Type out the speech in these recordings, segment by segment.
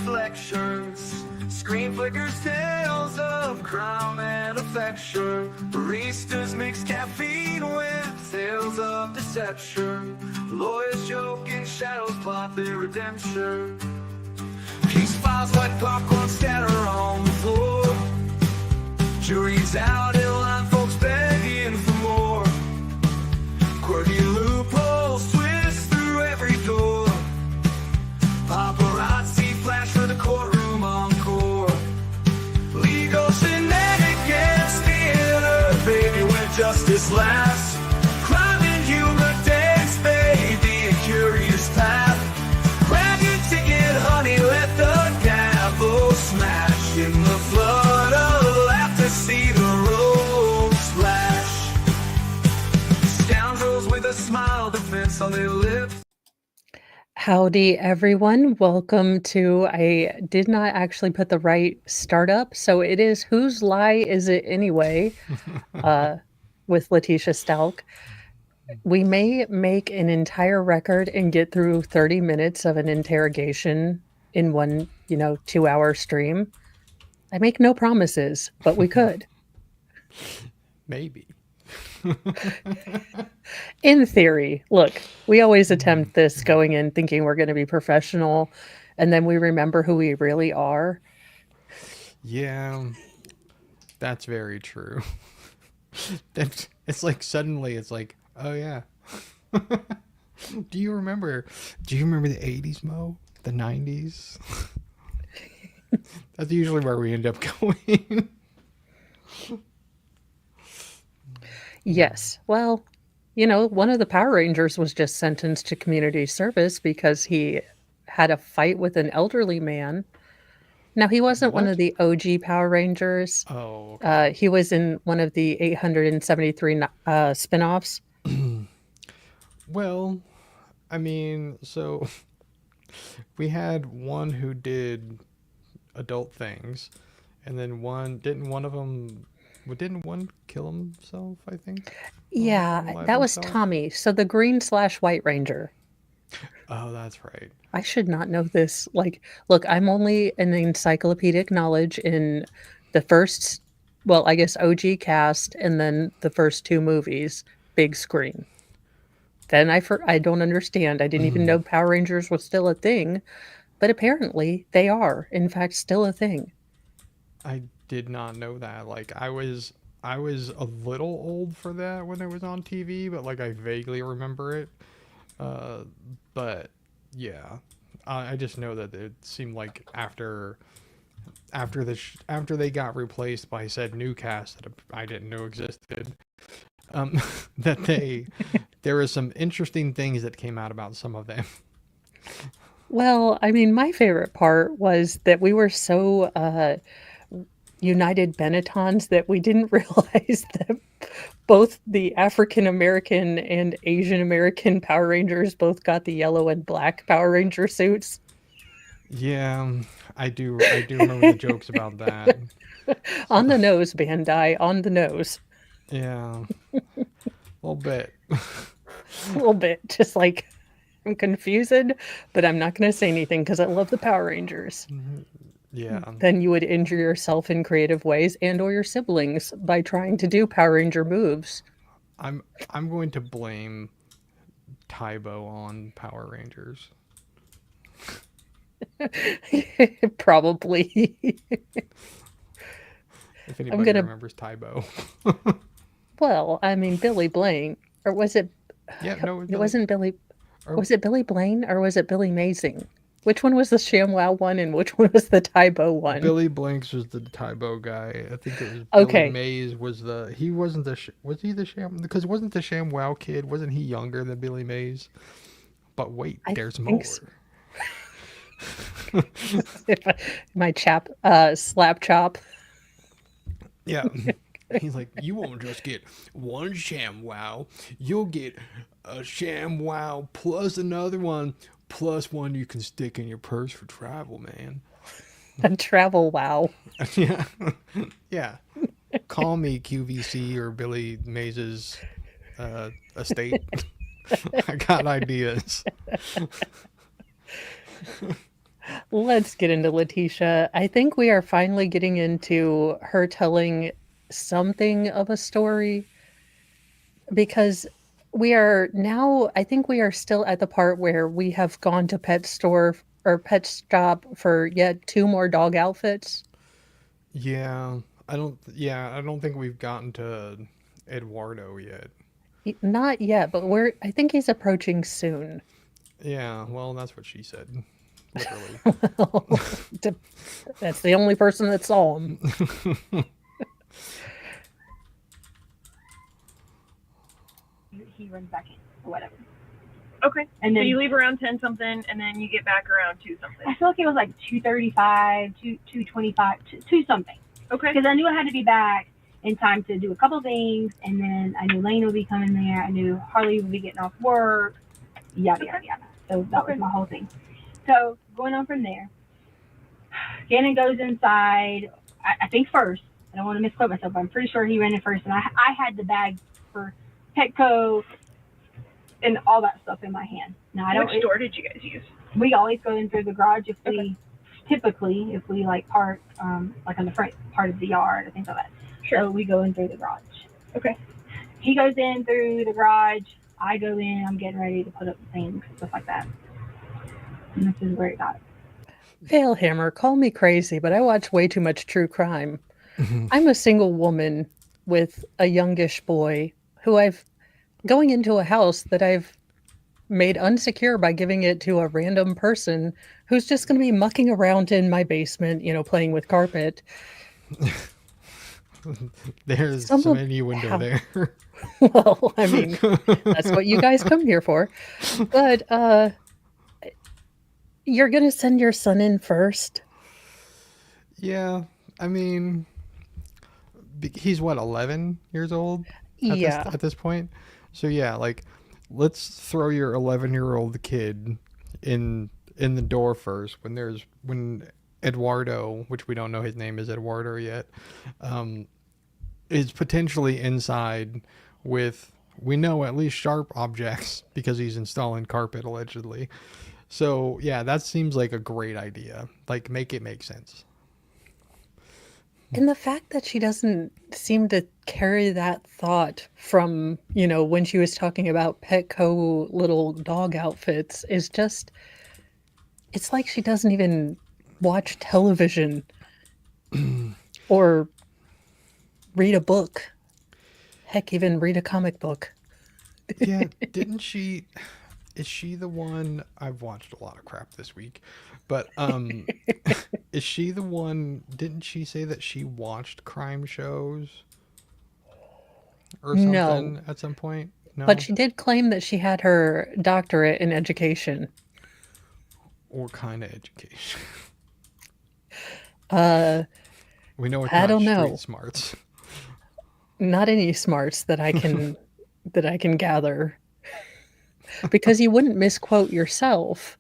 lectures. Screen flickers tales of crime and affection. Baristas mix caffeine with tales of deception. Lawyers joke and shadows plot their redemption. Case files like popcorn scatter on the floor. Jury's out in line, folks begging for more. Quirky loopholes twist through every door. Paparazzi flash for the courtroom encore. Legal shenanigans, theater, baby, where justice lasts. Crime and humor dance, baby, a curious path. Grab your ticket, honey, let the gavel smash. In the flood of laughter, see the road splash. Scoundrels with a smile, defense on their lips. Howdy, everyone. Welcome to, I did not actually put the right startup, so it is Whose Lie Is It Anyway? With Letecia Staunch. We may make an entire record and get through 30 minutes of an interrogation in one, 2-hour stream. I make no promises, but we could. Maybe. In theory, look, we always attempt this going in thinking we're going to be professional, and then we remember who we really are. Yeah, that's very true. It's like suddenly it's like, oh yeah. Do you remember the 80s, Mo? The 90s? That's usually where we end up going. Yes. Well, one of the Power Rangers was just sentenced to community service because he had a fight with an elderly man. Now, he wasn't one of the OG Power Rangers. Oh, okay. He was in one of the 873 spin-offs. Well, I mean, so we had one who did adult things, and then didn't one kill himself, I think? Yeah, that was Tommy. So the green/white ranger. Oh, that's right. I should not know this. Look, I'm only an encyclopedic knowledge in the first, I guess OG cast, and then the first 2 movies, big screen. Then I don't understand. I didn't even know Power Rangers was still a thing, but apparently they are, in fact, still a thing. I did not know that. I was a little old for that when it was on TV, but I vaguely remember it. But yeah, I just know that it seemed like after they got replaced by said new cast that I didn't know existed, that there were some interesting things that came out about some of them. Well, I mean, my favorite part was that we were so United Benettons that we didn't realize that both the African American and Asian American Power Rangers both got the yellow and black Power Ranger suits. Yeah, I do remember the jokes about that. On the nose, Bandai, on the nose. Yeah, a little bit. A little bit, just I'm confused, but I'm not going to say anything because I love the Power Rangers. Yeah. Then you would injure yourself in creative ways and or your siblings by trying to do Power Ranger moves. I'm going to blame Tybo on Power Rangers. Probably. If anybody remembers Tybo. Well, I mean, Billy Blaine, or was it? Yeah, no, it wasn't Billy. Was it Billy Blaine or was it Billy Mazing? Which one was the ShamWow one and which one was the Tybo one? Billy Blanks was the Tybo guy. I think it was Billy Mays was the... He wasn't the... Was he the Sham... Because wasn't the ShamWow kid, wasn't he younger than Billy Mays? But wait, there's more. So. My slap chop. Yeah. He's like, you won't just get one ShamWow. You'll get a ShamWow plus another one. Plus one you can stick in your purse for travel, man. A travel wow. Yeah. Yeah. Call me QVC or Billy Mays' estate. I got ideas. Let's get into Letecia. I think we are finally getting into her telling something of a story because we are now, I think we are still at the part where we have gone to pet store or pet shop for yet two more dog outfits. Yeah, I don't think we've gotten to Eduardo yet. Not yet, but I think he's approaching soon. Yeah, well, that's what she said. Literally. Well, that's the only person that saw him. He runs back in or whatever. Okay. And So then you leave around 10 something, and then you get back around 2 something. I feel like it was like 2:35, 2:25, 2 something. Okay. Because I knew I had to be back in time to do a couple things, and then I knew Lane would be coming there. I knew Harley would be getting off work. Yada yada yada. So that was my whole thing. So going on from there, Gannon goes inside. I think first. I don't want to misquote myself, but I'm pretty sure he ran in first, and I had the bag for Petco and all that stuff in my hand. Now I don't. Which door did you guys use? We always go in through the garage if we typically if we like park like on the front part of the yard or things like that. Sure. So we go in through the garage. Okay. He goes in through the garage. I go in. I'm getting ready to put up things, stuff like that. And this is where it got. Vielhammer, call me crazy, but I watch way too much true crime. I'm a single woman with a youngish boy who I've going into a house that I've made unsecure by giving it to a random person who's just going to be mucking around in my basement, playing with carpet. There's Some some of- innuendo Wow. there. Well, I mean, that's what you guys come here for. But you're going to send your son in first? Yeah, I mean, he's what, 11 years old Yeah. at this point? So yeah, like, let's throw your 11-year-old kid in the door first when Eduardo, which we don't know his name is Eduardo yet, is potentially inside with, we know, at least sharp objects because he's installing carpet allegedly. So yeah, that seems like a great idea. Like, make it make sense. And the fact that she doesn't seem to carry that thought from, when she was talking about Petco little dog outfits is just, it's like she doesn't even watch television or read a book. Heck, even read a comic book. Yeah, didn't she? Is she the one? I've watched a lot of crap this week, but is she the one? Didn't she say that she watched crime shows or something No. at some point? No. But she did claim that she had her doctorate in education. What kind of education? Uh, We know it's I not don't street know. smarts. Not any smarts that I can that I can gather. Because you wouldn't misquote yourself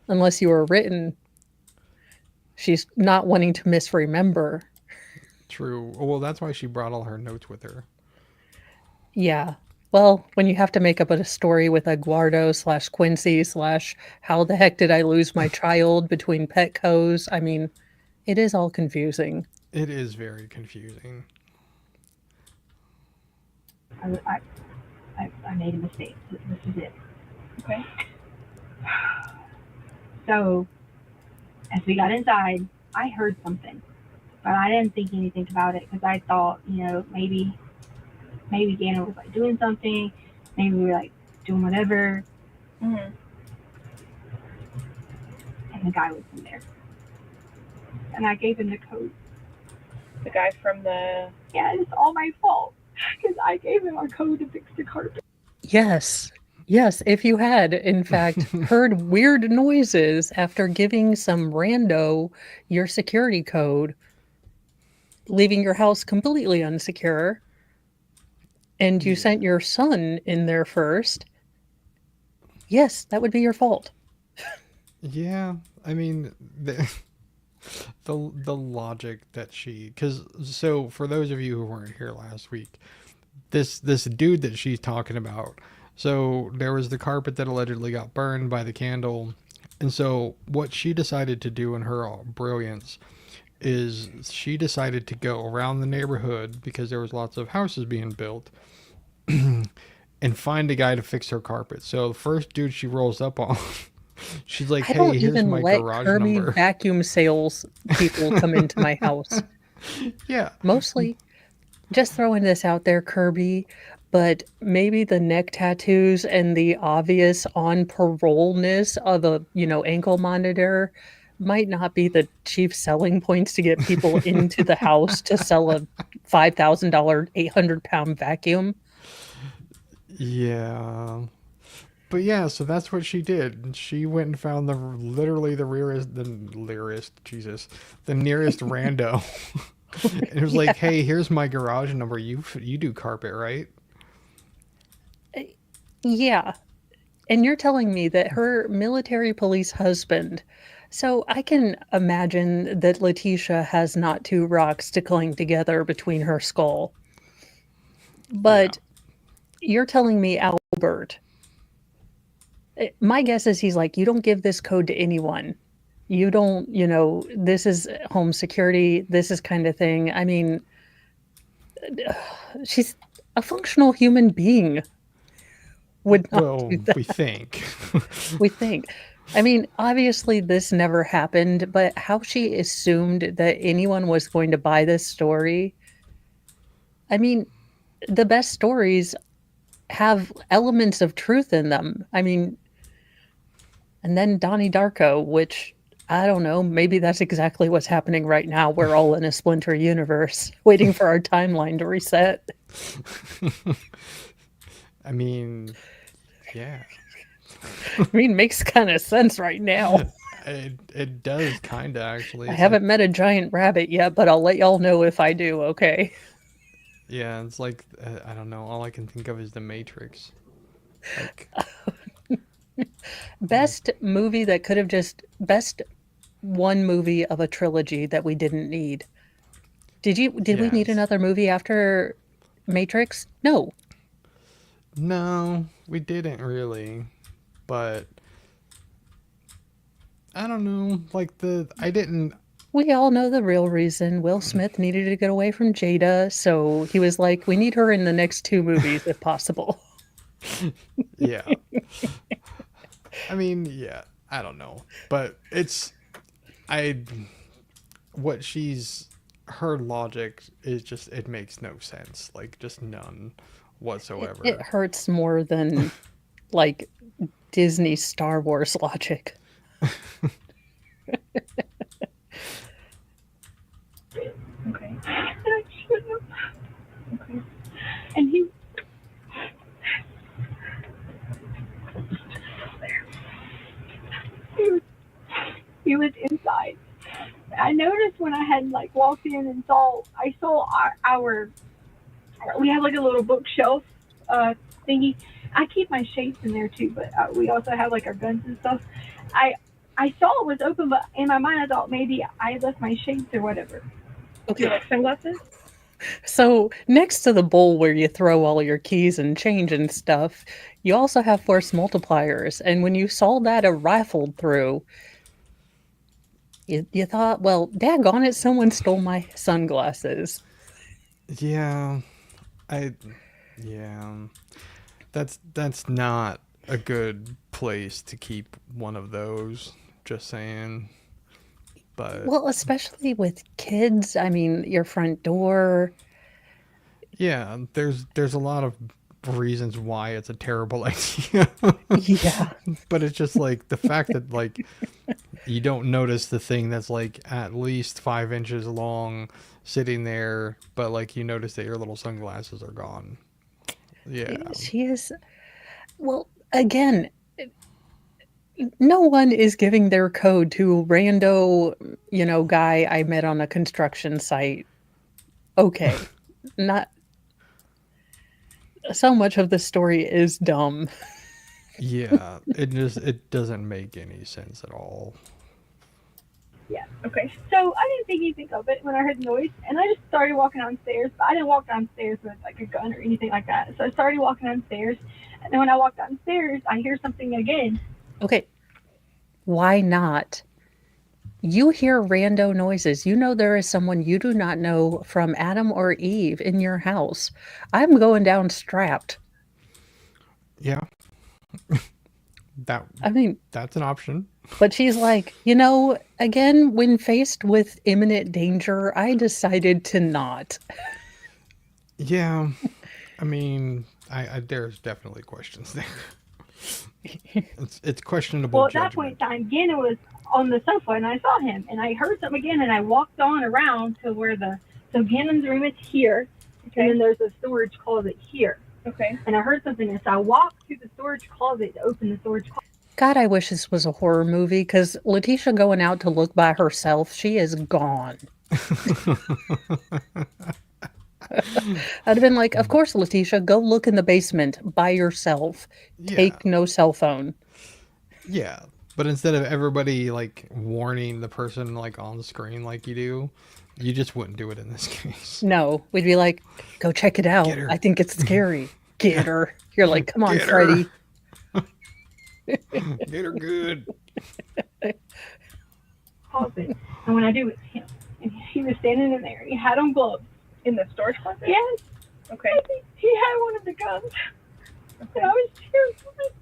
unless you were written. She's not wanting to misremember. True. Well, that's why she brought all her notes with her. Yeah. Well, when you have to make up a story with Eduardo/Quincy/ how the heck did I lose my child between Petco's, I mean, it is all confusing. It is very confusing. I made a mistake. This is it. Okay. So as we got inside, I heard something, but I didn't think anything about it because I thought, maybe Gannon was like doing something, maybe we were like doing whatever, Mm-hmm. and the guy was in there, and I gave him the code. The guy from the. Yeah, it's all my fault because I gave him a code to fix the carpet. Yes. Yes, if you had, in fact, heard weird noises after giving some rando your security code, leaving your house completely unsecure, and you sent your son in there first, yes, that would be your fault. Yeah, I mean, the logic that because so for those of you who weren't here last week, this dude that she's talking about, so there was the carpet that allegedly got burned by the candle, And so what she decided to do in her brilliance is she decided to go around the neighborhood because there was lots of houses being built and find a guy to fix her carpet. So the first dude she rolls up on, she's like, I "Hey, don't here's even my let garage Kirby number." vacuum sales people come into my house. Yeah. Mostly, just throwing this out there, Kirby, but maybe the neck tattoos and the obvious on parole-ness of a, ankle monitor might not be the chief selling points to get people into the house to sell a $5,000, 800-pound vacuum. Yeah. But yeah, so that's what she did. She went and found literally the nearest rando. And it was like, "Hey, here's my garage number. You do carpet, right?" Yeah. And you're telling me that her military police husband, so I can imagine that Letecia has not two rocks to cling together between her skull. Yeah. But you're telling me Albert, my guess is he's like, you don't give this code to anyone. You don't, this is home security, this is kind of thing. I mean, she's a functional human being. Would not Well, do that. we think. We think. I mean, obviously this never happened, but how she assumed that anyone was going to buy this story. I mean, the best stories have elements of truth in them. I mean, and then Donnie Darko, which I don't know, maybe that's exactly what's happening right now. We're all in a splinter universe waiting for our timeline to reset. I mean, yeah. I mean, makes kind of sense right now. It does kind of actually. I It's haven't met a giant rabbit yet, but I'll let y'all know if I do, okay? yeah, it's like I don't know. All I can think of is The Matrix. Like, Best movie that could have best one movie of a trilogy that we didn't need. Did we need yes. another movie after Matrix? No. No, we didn't really, but I don't know. Like I didn't. We all know the real reason. Will Smith needed to get away from Jada, so he was like, we need her in the next two movies if possible. Yeah. I mean, yeah. I don't know, but what her logic is just, it makes no sense. Like, just none whatsoever. It hurts more than like Disney Star Wars logic. Okay. I shouldn't have. Okay. And he was inside. I noticed when I had like walked in and I saw our we have like a little bookshelf thingy. I keep my shades in there too, but we also have like our guns and stuff. I saw it was open, but in my mind I thought maybe I left my shades or whatever. Okay. Like sunglasses? So next to the bowl where you throw all your keys and change and stuff, you also have force multipliers. And when you saw that rifled through, you thought, well, daggone it, someone stole my sunglasses. Yeah. Yeah. That's not a good place to keep one of those. Just saying. But Well, especially with kids. I mean, your front door. yeah, there's a lot of reasons why it's a terrible idea. Yeah. But it's just like the fact that like you don't notice the thing that's like at least 5 inches long sitting there, but like you notice that your little sunglasses are gone. Yeah. She is. Well, again, no one is giving their code to rando, guy I met on a construction site. Okay. Not so much of the story is dumb. Yeah, it doesn't make any sense at all. Yeah. Okay. So I didn't think anything of it when I heard the noise, and I just started walking downstairs. But I didn't walk downstairs with like a gun or anything like that. So I started walking downstairs, and then when I walked downstairs, I hear something again. Okay. Why not? You hear rando noises. You know there is someone you do not know from Adam or Eve in your house. I'm going down strapped. Yeah, that I mean, that's an option. but she's like, again, when faced with imminent danger, I decided to not. Yeah, I mean, I there's definitely questions there. It's questionable Well, at that point judgment. in time, Gannon was on the sofa, and I saw him, and I heard something again, and I walked on around to where so Gannon's room is here, and then there's a storage closet here. Okay. And I heard something, and so I walked to the storage closet to open the storage closet. God, I wish this was a horror movie because Letitia going out to look by herself, she is gone. I'd have been like, of course, Letitia, go look in the basement by yourself. Yeah, Take no cell phone. yeah. But instead of everybody like warning the person like on the screen like you do, you just wouldn't do it in this case. No, we'd be like, go check it out. Get her. I think it's scary. Get her. You're like, come on, Get her. Freddy. Get her good. Closet. And when I do, it was him. And he was standing in there, and he had on gloves. In the storage closet? Yes. Okay. He had one of the guns. And I was terrified.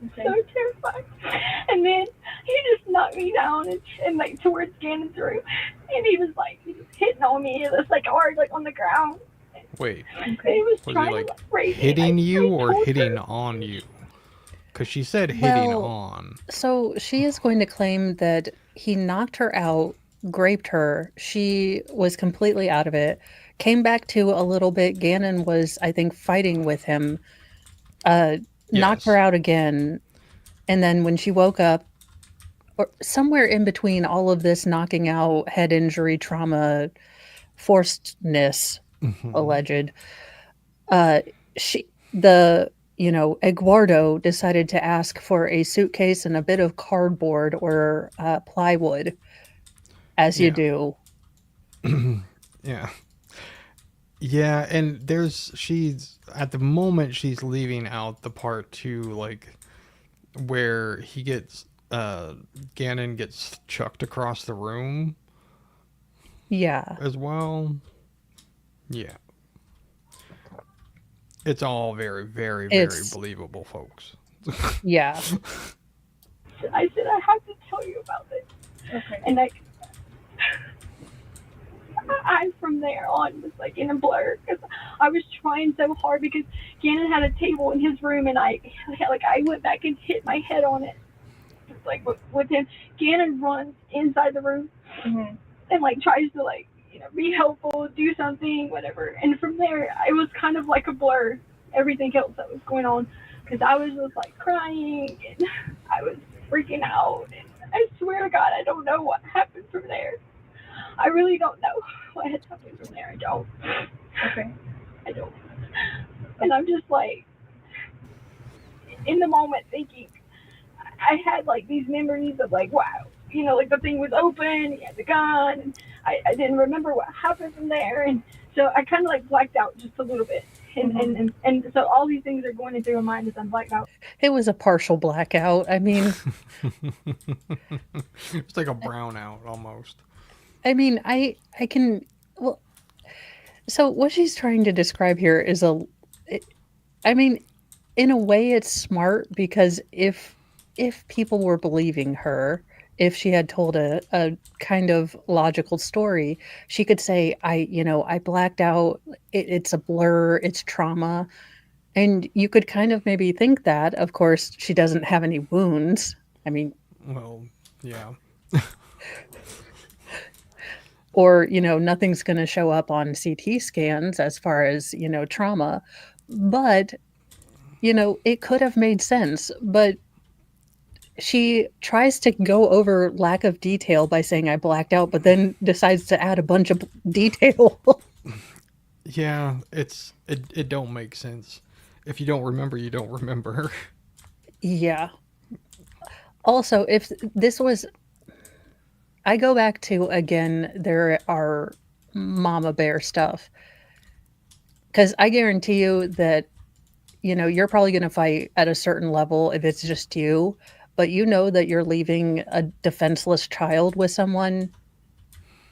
Okay. So terrified. And then he just knocked me down and like towards Gannon's room. And he was hitting on me. It was like hard, like on the ground. Wait, And he was was he trying like to rape me. hitting I you or told hitting her. on you? Because she said hitting Well, on. So she is going to claim that he knocked her out, raped her. She was completely out of it. Came back to a little bit. Gannon was, I think, fighting with him. Knocked her Yes. out again. And then when she woke up, or somewhere in between all of this knocking out, head injury, trauma, forcedness, Mhm. alleged, Eduardo decided to ask for a suitcase and a bit of cardboard or plywood, as you Yeah. do. Yeah. Yeah, and she's at the moment she's leaving out the part too, like where he gets Gannon gets chucked across the room Yeah. as well. Yeah. It's all very, very, very It's- believable, folks. Yeah. I said, I have to tell you about this. Okay. And I from there on was like in a blur because I was trying so hard because Gannon had a table in his room and I went back and hit my head on it. Just like with him, Gannon runs inside the room Mm-hmm. and like tries to be helpful, do something, whatever. And from there, it was kind of like a blur. Everything else that was going on because I was just like crying and I was freaking out. And I swear to God, I don't know what happened from there. I really don't know what had happened from there. I don't. Okay. I don't. And I'm just like, in the moment thinking, I had like these memories of like, wow, like the thing was open, he had the gun, and I didn't remember what happened from there. And so I kind of like blacked out just a little bit. And so all these things are going into my mind as I'm blacked out. It was a partial blackout. I mean, It's like a brownout almost. I can, well, so what she's trying to describe here is in a way it's smart because if people were believing her, if she had told a kind of logical story, she could say, I blacked out, it's a blur, it's trauma. And you could kind of maybe think that. Of course, she doesn't have any wounds. I mean, Well, yeah. or, nothing's going to show up on CT scans as far as, trauma. But, it could have made sense. But she tries to go over lack of detail by saying I blacked out, but then decides to add a bunch of detail. Yeah, it don't make sense. If you don't remember, you don't remember. Yeah. Also, if this was, I go back to, again, there are mama bear stuff. Because I guarantee you that, you're probably going to fight at a certain level if it's just you. but you know that you're leaving a defenseless child with someone.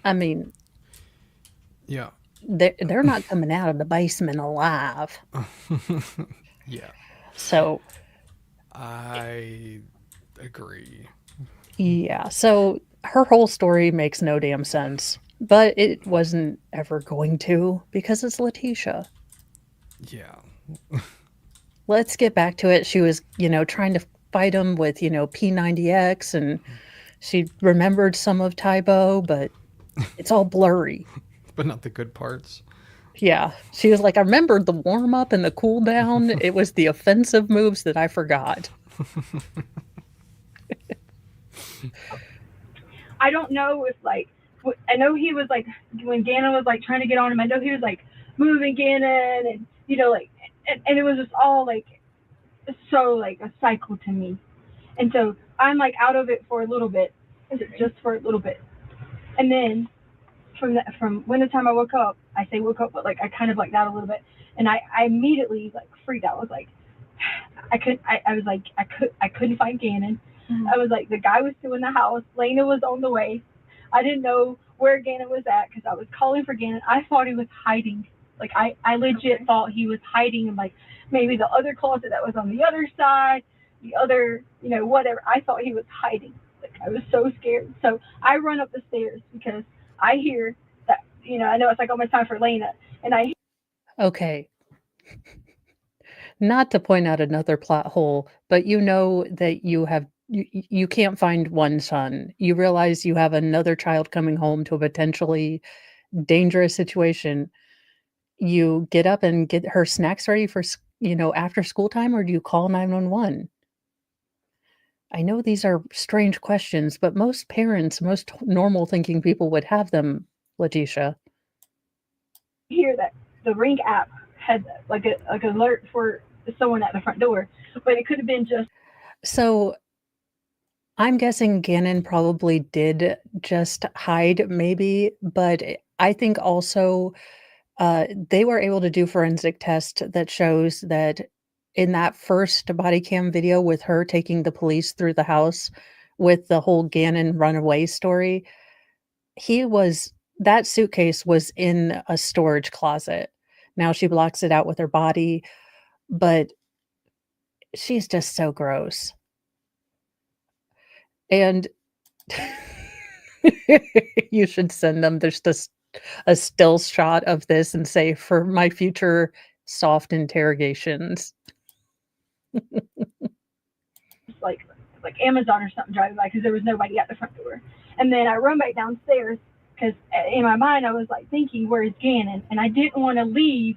I mean, Yeah. they're not coming out of the basement alive. Yeah. So, I agree. yeah. So her whole story makes no damn sense, but it wasn't ever going to because it's Letecia. Yeah. Let's get back to it. She was, trying to fight him with, P90X, and she remembered some of Tybo, but it's all blurry. But not the good parts. Yeah. She was like, I remembered the warm up and the cool down. It was the offensive moves that I forgot. I don't know if I know he was like when Gannon was like trying to get on him. I know he was like moving Gannon, and and it was just all like so like a cycle to me. And so I'm like out of it for a little bit, just for a little bit, and then from when the time I woke up, I say woke up, but like I kind of like that a little bit, and I immediately like freaked out. I was like, I couldn't find Gannon. Mhm. I was like, the guy was still in the house. Lena was on the way. I didn't know where Gannon was at because I was calling for Gannon. I thought he was hiding. Like I legit thought he was hiding in like maybe the other closet that was on the other side, the other, whatever. I thought he was hiding. Like I was so scared. So I run up the stairs because I hear that, I know it's like almost time for Lena, and I Okay. Not to point out another plot hole, but you know that you can't find one son. You realize you have another child coming home to a potentially dangerous situation. You get up and get her snacks ready for after school time, or do you call 911? I know these are strange questions, but most parents, most normal thinking people would have them, Letecia. hear that the Ring app had like an alert for someone at the front door, but it could have been just So I'm guessing Gannon probably did just hide, maybe, but I think also they were able to do forensic test that shows that in that first body cam video with her taking the police through the house with the whole Gannon runaway story, that suitcase was in a storage closet. Now she blocks it out with her body, but she's just so gross. And you should send them just a still shot of this and say, for my future soft interrogations. like Amazon or something driving by because there was nobody at the front door. And then I run back downstairs because in my mind I was like thinking, where's Gannon? And I didn't want to leave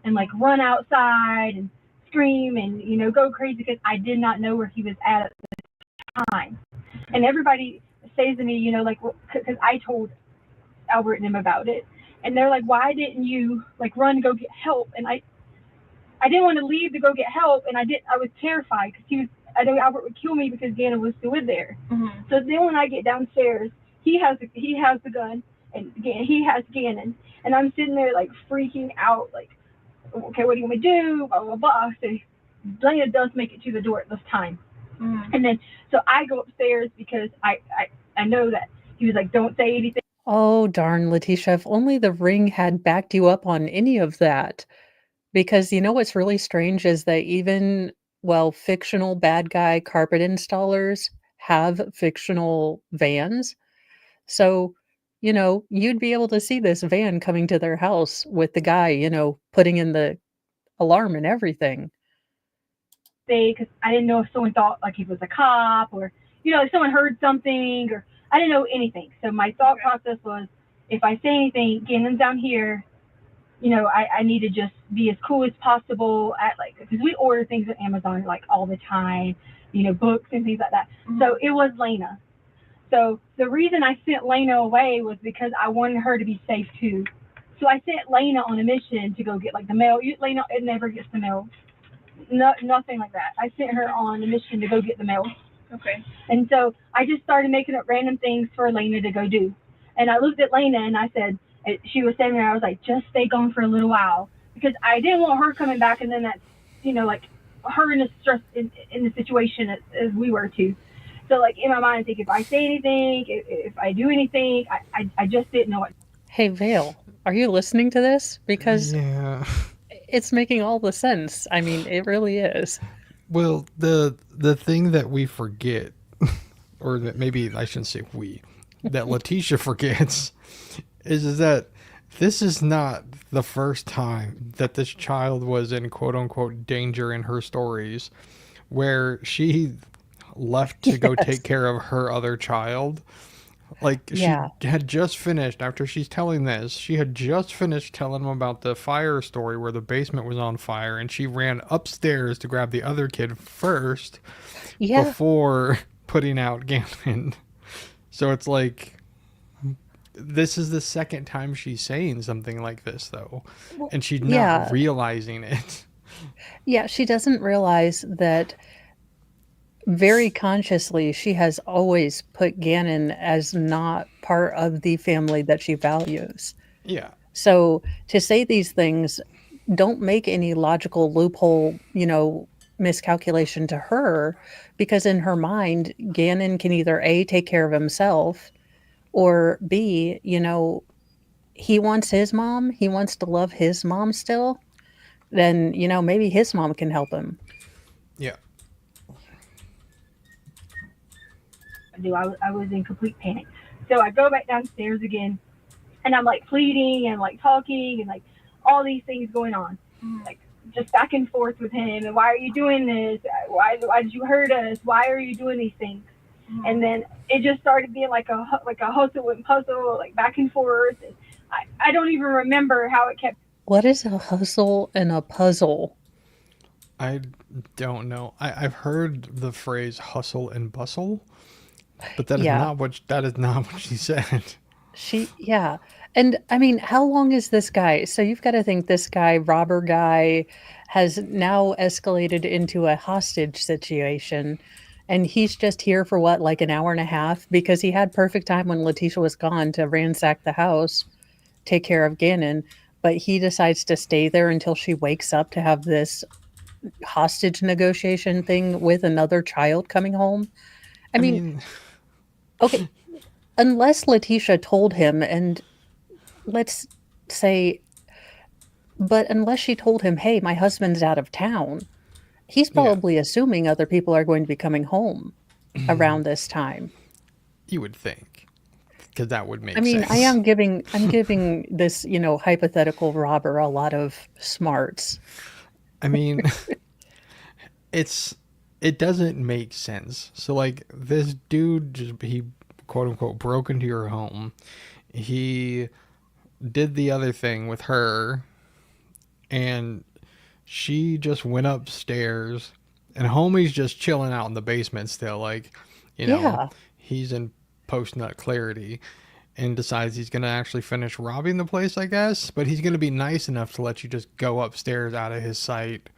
and like run outside and scream and go crazy because I did not know where he was at the time. And everybody says to me, like, because I told Albert and him about it, and they're like, why didn't you like run to go get help? And I didn't want to leave to go get help, and I was terrified because I know Albert would kill me because Gannon was still in there. Mm-hmm. So then when I get downstairs, he has the gun, and he has Gannon, and I'm sitting there like freaking out, like, okay, what do you want me to do? Blah blah blah. So Lena does make it to the door at this time, and then so I go upstairs because I know that he was like, don't say anything. Oh, darn, Letecia, if only the Ring had backed you up on any of that. Because what's really strange is that even, fictional bad guy carpet installers have fictional vans. So, you'd be able to see this van coming to their house with the guy, putting in the alarm and everything. Because I didn't know if someone thought like he was a cop or if someone heard something, or I didn't know anything. So my thought process was, if I say anything, Gannon's down here, I need to just be as cool as possible at because we order things at Amazon like all the time, books and things like that. Mm-hmm. So it was Lena. So the reason I sent Lena away was because I wanted her to be safe too. So I sent Lena on a mission to go get like the mail. Lena, it never gets the mail. No, nothing like that. I sent her on a mission to go get the mail. Okay. And so I just started making up random things for Lena to go do. And I looked at Lena and I said, she was standing there, I was like, just stay gone for a little while. Because I didn't want her coming back and then that's, like her in the stress in the situation as we were too. So like in my mind, I think if I say anything, if I do anything, I just didn't know what. Hey, Vale, are you listening to this? Because Yeah. it's making all the sense. I mean, it really is. Well, the thing that we forget, or that maybe I shouldn't say we, that Letecia forgets, is that this is not the first time that this child was in quote unquote danger in her stories, where she left to go Yes. take care of her other child. Like she Yeah. had just finished, after she's telling this, she had just finished telling him about the fire story where the basement was on fire, and she ran upstairs to grab the other kid first Yeah. before putting out Gannon. So it's like, this is the second time she's saying something like this, though, Well, and she's yeah. not realizing it. Yeah. She doesn't realize that very consciously she has always put Gannon as not part of the family that she values. Yeah. So to say these things don't make any logical loophole, miscalculation to her, because in her mind, Gannon can either A, take care of himself, or B, he wants his mom, he wants to love his mom still, then, maybe his mom can help him. Yeah. I was in complete panic. So I go back downstairs again, and I'm like pleading and like talking and like all these things going on, like just back and forth with him. And why are you doing this? Why did you hurt us? Why are you doing these things? And then it just started being like a hustle and puzzle, like back and forth. And I don't even remember how it kept. What is a hustle and a puzzle? I don't know. I've heard the phrase hustle and bustle, but that is Yeah. not what she said. Yeah. And I mean, how long is this guy? So you've got to think this guy, robber guy, has now escalated into a hostage situation. And he's just here for what, like an hour and a half? Because he had perfect time when Letecia was gone to ransack the house, take care of Gannon. But he decides to stay there until she wakes up to have this hostage negotiation thing with another child coming home. I mean, okay, unless Letecia told him, and let's say, but unless she told him, hey, my husband's out of town, he's probably assuming other people are going to be coming home around this time. You would think, because that would make I mean, sense. I'm giving this, hypothetical robber a lot of smarts. I mean, it doesn't make sense. So like this dude he quote unquote broke into your home. He did the other thing with her, and she just went upstairs, and homie's just chilling out in the basement still, like, Yeah. he's in post-nut clarity, and decides he's gonna actually finish robbing the place, I guess, but he's gonna be nice enough to let you just go upstairs out of his sight.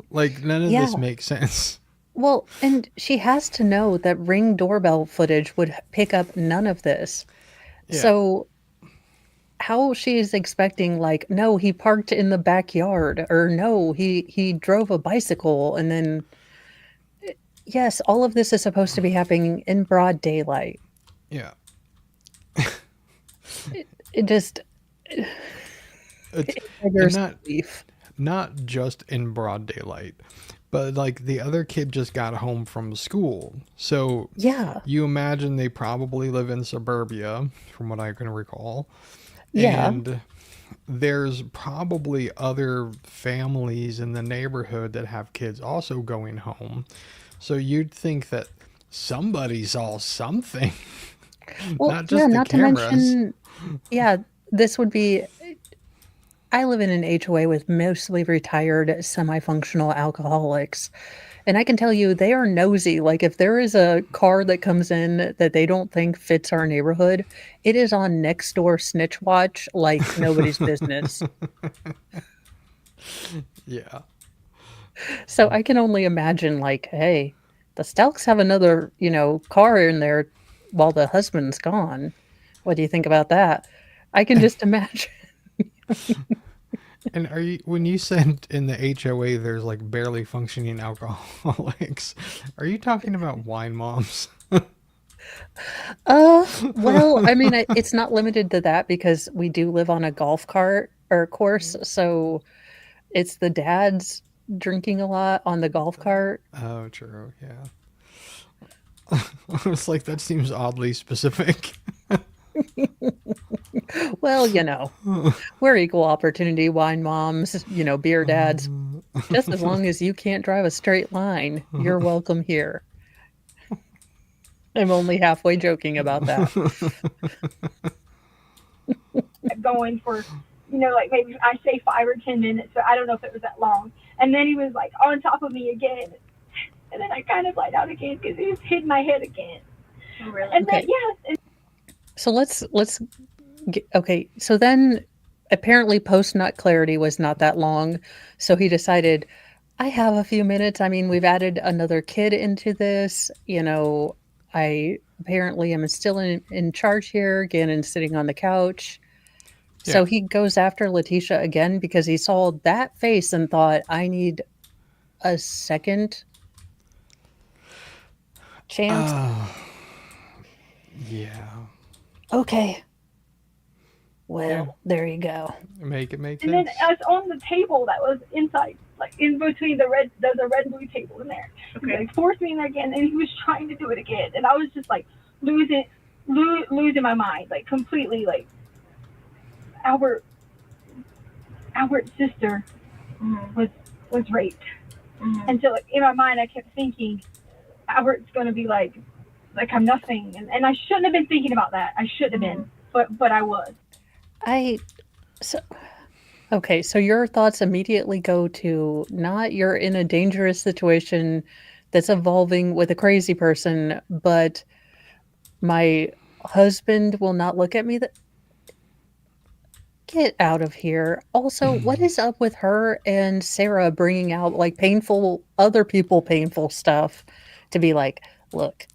Like, none of this Yeah. makes sense. Well, and she has to know that Ring doorbell footage would pick up none of this. Yeah. So how she is expecting, like, no, he parked in the backyard, or no, he drove a bicycle, and then yes, all of this is supposed to be happening in broad daylight. Yeah. It just It's triggers not belief. not just in broad daylight, but like the other kid just got home from school. So Yeah. you imagine they probably live in suburbia, from what I can recall. Yeah. And there's probably other families in the neighborhood that have kids also going home. So you'd think that somebody saw something. Well, Not just yeah, the not to cameras. mention, yeah, this would be. I live in an HOA with mostly retired, semi-functional alcoholics. And I can tell you, they are nosy. Like, if there is a car that comes in that they don't think fits our neighborhood, it is on next door snitch watch like nobody's business. Yeah. So I can only imagine, like, hey, the Stelks have another, car in there while the husband's gone. What do you think about that? I can just imagine. And are you when you said in the HOA there's like barely functioning alcoholics? Are you talking about wine moms? Well, I mean, it's not limited to that because we do live on a golf cart or course, so it's the dads drinking a lot on the golf cart. Oh, true. Yeah. I was like, that seems oddly specific. Well, we're equal opportunity wine moms, beer dads. Just as long as you can't drive a straight line, you're welcome here. I'm only halfway joking about that. Going for, like maybe I say 5 or 10 minutes, so I don't know if it was that long. And then he was like on top of me again, and then I kind of lied out again because he just hit my head again. Really? And Okay. then yes, So let's get, okay. So then apparently post nut clarity was not that long. So he decided, I have a few minutes. I mean, we've added another kid into this. I apparently am still in charge here again and sitting on the couch. So Yeah. he goes after Letecia again because he saw that face and thought, I need a second chance. Yeah. Okay. Well, Yeah. there you go. Make it make and sense. then I was on the table that was inside, like in between there's a red and blue table in there. He Okay. like forced me in there again, and he was trying to do it again, and I was just like losing my mind, like completely, like Albert's sister Mm-hmm. was raped. Mm-hmm. And so like in my mind I kept thinking Albert's gonna be like I'm nothing, and I shouldn't have been thinking about that. I shouldn't have been, but I was. Okay, so your thoughts immediately go to not you're in a dangerous situation that's evolving with a crazy person, but my husband will not look at me. Get out of here. Also, what is up with her and Sarah bringing out like other people painful stuff to be like, look,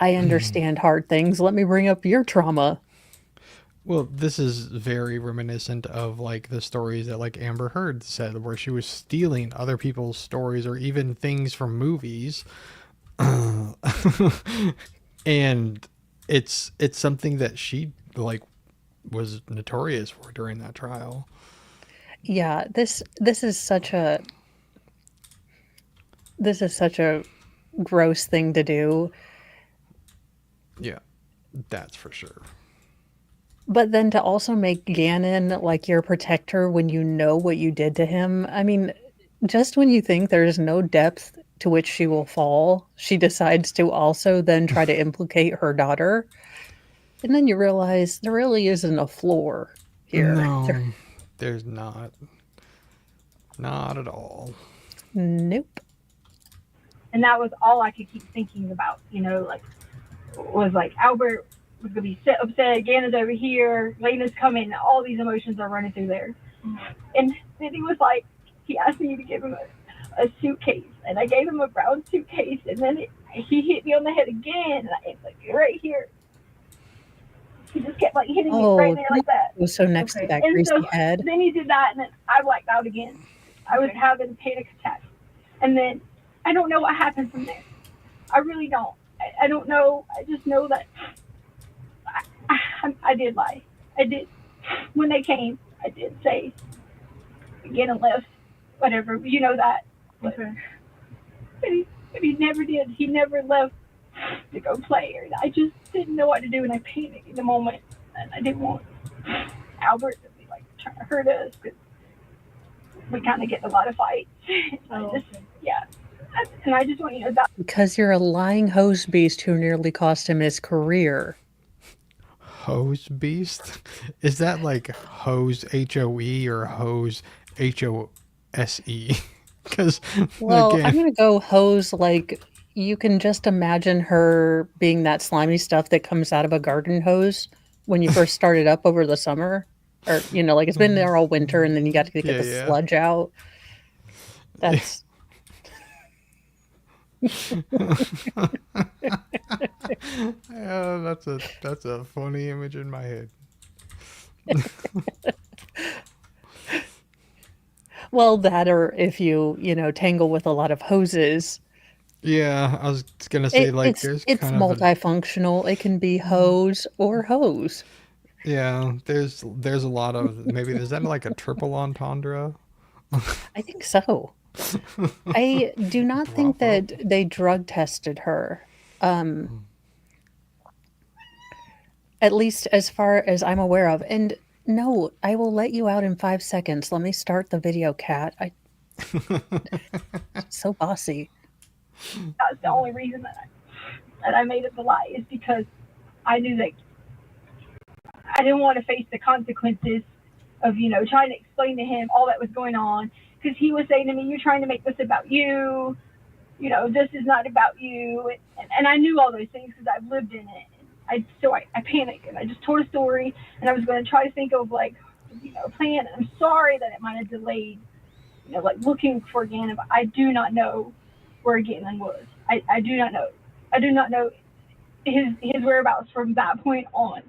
I understand hard things. Let me bring up your trauma. Well, this is very reminiscent of like the stories that like Amber Heard said, where she was stealing other people's stories or even things from movies, and it's something that she like was notorious for during that trial. Yeah, this is such a gross thing to do. Yeah, that's for sure. But then to also make Gannon like your protector when you know what you did to him. I mean, just when you think there's no depth to which she will fall, she decides to also then try to implicate her daughter. And then you realize there really isn't a floor here. No, there's not. Not at all. Nope. And that was all I could keep thinking about, was like Albert was gonna be upset, Gannon's over here, Lena's coming, all these emotions are running through there. And then he asked me to give him a suitcase, and I gave him a brown suitcase, and then he hit me on the head again, and it's like right here. He just kept like hitting me right there like that. It was so next to that And greasy so head. then he did that, and then I blacked out again. I was having a panic attack, and then I don't know what happened from there. I really don't. I don't know. I just know that I did lie. I did. When they came, I did say, get and left, whatever. You know that. Okay. But he never did. He never left to go play. I just didn't know what to do, and I panicked in the moment. And I didn't want Albert to be like trying to hurt us because we kind of get in a lot of fights. Yeah. And I just want you to know that. Because you're a lying hose beast who nearly cost him his career. Hose beast? Is that like hose HOE or hose HOSE? Because Well, I'm gonna go hose. Like you can just imagine her being that slimy stuff that comes out of a garden hose when you first start it up over the summer, or like it's been there all winter, and then you got to get the sludge out. That's. Yeah, that's a funny image in my head. Well, that or if you, tangle with a lot of hoses. Yeah, I was gonna say like It's there's it's kind of a multifunctional. It can be hose or hose. yeah, there's a lot of maybe is that like a triple entendre? I think so. I do not think Bravo. that they drug tested her. At least as far as I'm aware of. And no, I will let you out in 5 seconds. Let me start the video, Cat. So bossy. That's the only reason that I made up the lie, is because I knew that I didn't want to face the consequences of, trying to explain to him all that was going on. Because he was saying to me, "You're trying to make this about you. This is not about you." And I knew all those things because I've lived in it. So I panicked and I just told a story, and I was going to try to think of like, a plan. I'm sorry that it might have delayed, like looking for Gannon, but I do not know where Gannon was. I do not know. I do not know his whereabouts from that point on.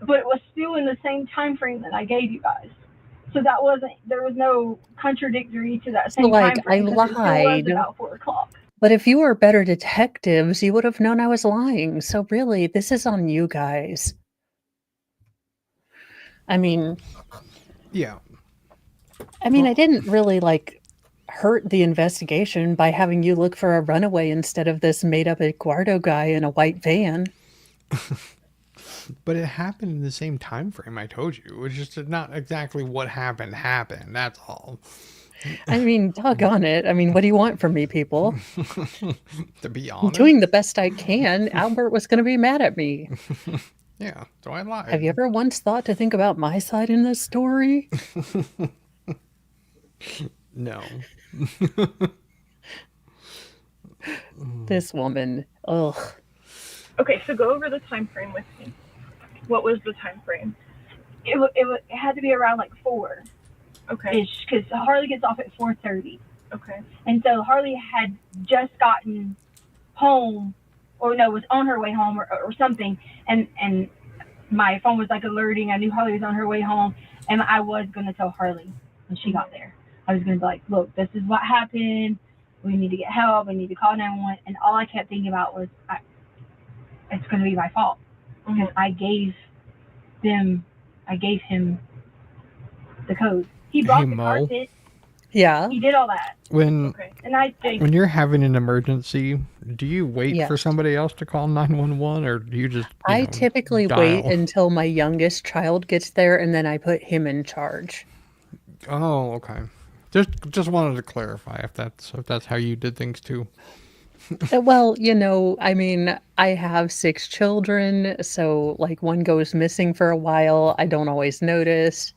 But it was still in the same time frame that I gave you guys. So there was no contradictory to that So, same like, time frame. I Because it still was lied. about 4:00. But if you were better detectives, you would have known I was lying. So really, this is on you guys. I mean, Yeah. I didn't really hurt the investigation by having you look for a runaway instead of this made-up Eduardo guy in a white van. But it happened in the same time frame I told you. It was just not exactly what happened. That's all. Doggone it. What do you want from me, people? To be I'm honest. doing the best I can. Albert was going to be mad at me. Yeah, so I lied. Have you ever once thought to think about my side in this story? No. This woman. Ugh. Okay, so go over the time frame with me. What was the time frame? It had to be around like 4 Okay. ish, because Harley gets off at 4:30. Okay. And so Harley had just gotten home, or no, was on her way home or something. And my phone was like alerting. I knew Harley was on her way home. And I was going to tell Harley when she got there. I was going to be like, "Look, this is what happened. We need to get help. We need to call 911." And all I kept thinking about was, it's going to be my fault. Because I gave him the code. He brought Hey, the Mo. carpet. Yeah. He did all that. When Okay. And I think when you're having an emergency, do you wait for Yes. somebody else to call 911, or do you just I typically wait dial? until my youngest child gets there, and then I put him in charge. Oh, okay. Just wanted to clarify if that's how you did things too. Well, I have 6 children, so one goes missing for a while. I don't always notice.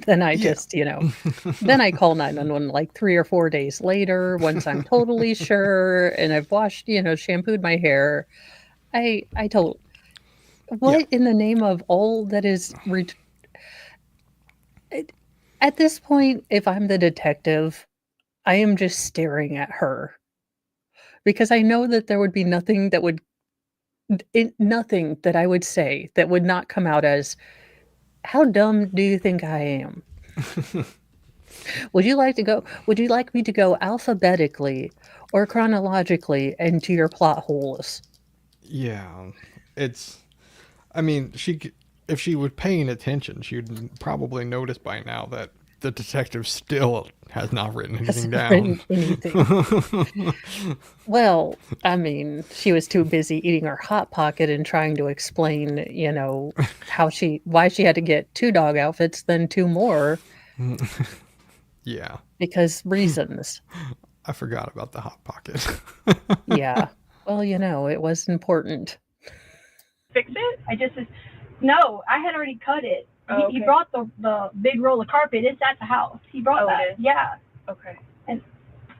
Then I Yeah. just, then I call 911 like 3 or 4 days later once I'm totally sure and I've washed, shampooed my hair. I told what in the name of all that is at this point, if I'm the detective, I am just staring at her because I know that there would be nothing that I would say that would not come out as, "How dumb do you think I am?" Would you like me to go alphabetically or chronologically into your plot holes? Yeah, it's. If she was paying attention, she'd probably notice by now that the detective still has not written anything down. Anything. Well, she was too busy eating her Hot Pocket and trying to explain, why she had to get 2 dog outfits, then 2 more. Yeah, Because reasons. I forgot about the Hot Pocket. Yeah. Well, it was important. Fix it? no, I had already cut it. Oh, He okay. brought the big roll of carpet. It's at the house. He brought Oh, that. it is? Yeah. Okay. And-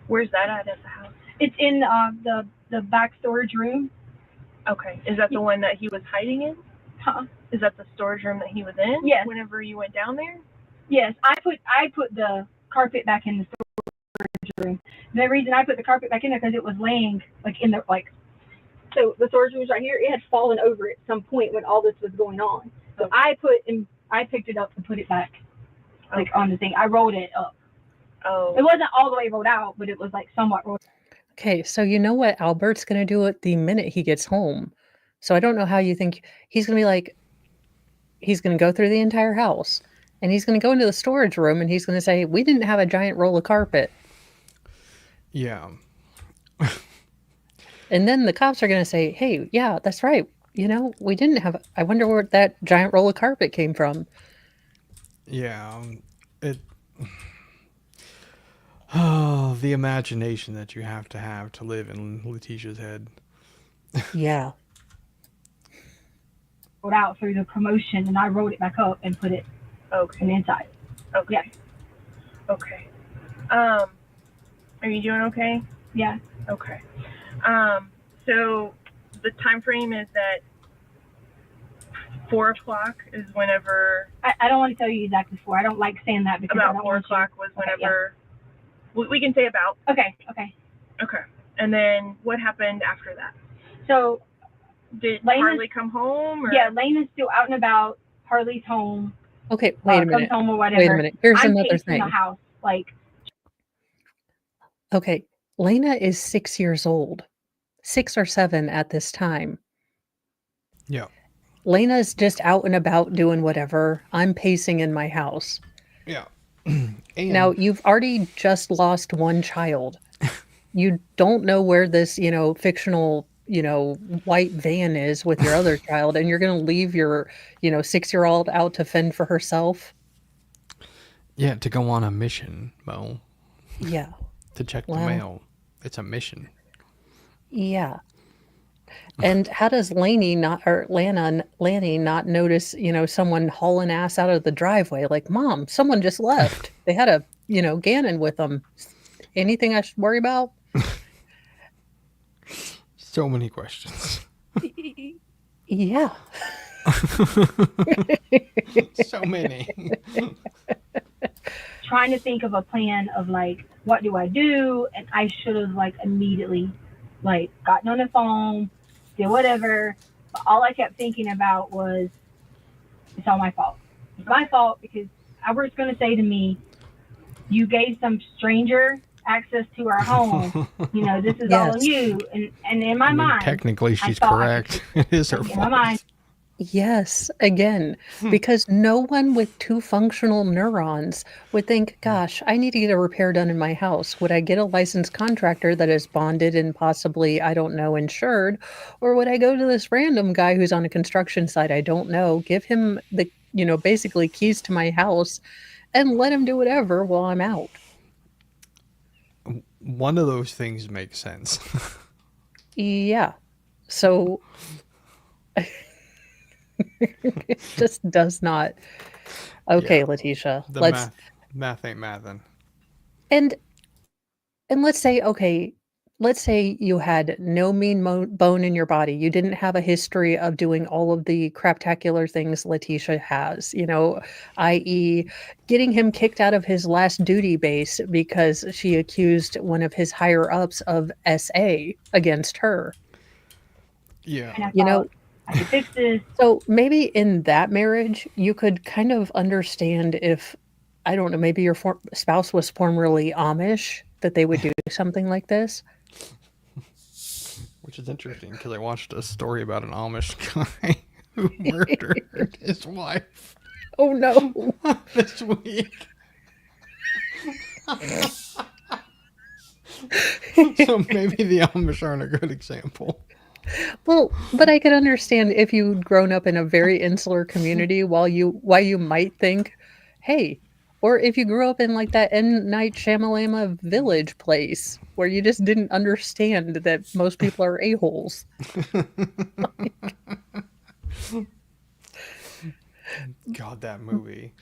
Where's that at the house? It's in the back storage room. Okay. Is that the one that he was hiding in? Huh? Is that the storage room that he was in? Yes. Whenever you went down there? Yes, I put the carpet back in the storage room. The reason I put the carpet back in there because it was laying in the so the storage room was right here. It had fallen over at some point when all this was going on. So I picked it up and put it back on the thing. I rolled it up Oh. It wasn't all the way rolled out, but it was like somewhat rolled. Okay, so you know what Albert's gonna do it the minute he gets home. So I don't know how you think he's gonna be like, he's gonna go through the entire house and he's gonna go into the storage room and he's gonna say, we didn't have a giant roll of carpet. Yeah. And then the cops are gonna say, hey, yeah, that's right. You know, we didn't have, I wonder where that giant roll of carpet came from. Yeah. It. Oh, the imagination that you have to live in Leticia's head. Yeah. rolled out through the promotion, and I rolled it back up and put it Okay. on the inside. Okay. Yeah. Okay. Are you doing okay? Yeah. Okay. So the time frame is that 4 o'clock is whenever. I don't want to tell you exactly 4. I don't like saying that because I About don't 4 want you- o'clock was Okay, whenever. We can say about. Okay. Okay. And then what happened after that? So Did Lane is- Harley come home? Or? yeah, Lane is still out and about. Harley's home. Okay, wait a Comes minute. home or whatever. Wait a minute. Here's I'm another pacing thing. the house like. Okay, Lena is 6 years old, 6 or 7 at this time. Yeah. Lena's just out and about doing whatever. I'm pacing in my house. Yeah. And Now, you've already just lost one child. You don't know where this, fictional, white van is with your other child, and you're going to leave your, 6-year-old out to fend for herself. yeah, to go on a mission, Mo, Yeah. to check the Well. mail. It's a mission. Yeah. And how does Lanny not notice, someone hauling ass out of the driveway? Like, Mom, someone just left. They had a, Gannon with them. Anything I should worry about? So many questions. Yeah. So many. Trying to think of a plan of like, what do I do? And I should have like immediately like gotten on the phone, did whatever. But all I kept thinking about was, it's all my fault. It's my fault because Albert's going to say to me, you gave some stranger access to our home. This is all on Yes. you. And in my I mean, mind, technically, she's thought I correct. It is her in my fault. mind, Yes, again, because no one with 2 functional neurons would think, gosh, I need to get a repair done in my house. Would I get a licensed contractor that is bonded and possibly, I don't know, insured? Or would I go to this random guy who's on a construction site I don't know, give him the, basically keys to my house and let him do whatever while I'm out? One of those things makes sense. Yeah. So it just does not. Okay, Yeah. Letecia, The let's math ain't mathin'. and let's say you had no bone in your body. You didn't have a history of doing all of the craptacular things Letecia has, i.e. getting him kicked out of his last duty base because she accused one of his higher ups of SA against her. Yeah. and I You know, thought, I could fix this. So maybe in that marriage, you could kind of understand if, I don't know, maybe your spouse was formerly Amish, that they would do something like this. Which is interesting because I watched a story about an Amish guy who murdered his wife Oh no. this week. So maybe the Amish aren't a good example. Well, but I could understand if you'd grown up in a very insular community why you might think, hey, or if you grew up in like that M. Night Shyamalama village place where you just didn't understand that most people are a-holes. God, that movie.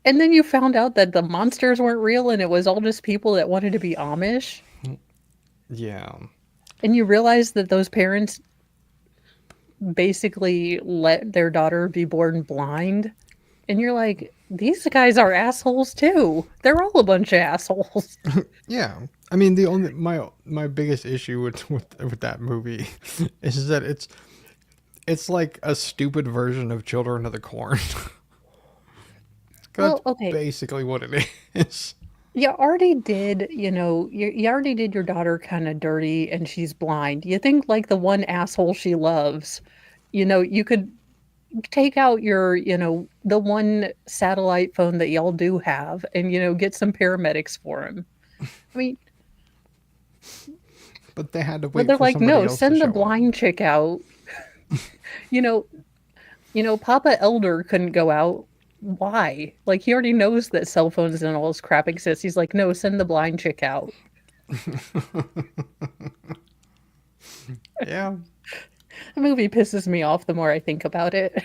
And then you found out that the monsters weren't real and it was all just people that wanted to be Amish. Yeah. And you realize that those parents basically let their daughter be born blind. And you're like, these guys are assholes too. They're all a bunch of assholes. Yeah. I mean, the only my biggest issue with that movie is that it's like a stupid version of Children of the Corn. That's Well, okay. basically what it is. You already did, you already did your daughter kind of dirty and she's blind. You think like the one asshole she loves, you could take out your, the one satellite phone that y'all do have and, get some paramedics for him. I mean, But they had to but wait they're for like, somebody no, else to send the show up. blind chick out. You know, Papa Elder couldn't go out. Why? Like he already knows that cell phones and all this crap exists. He's like, no, send the blind chick out. Yeah. The movie pisses me off the more I think about it.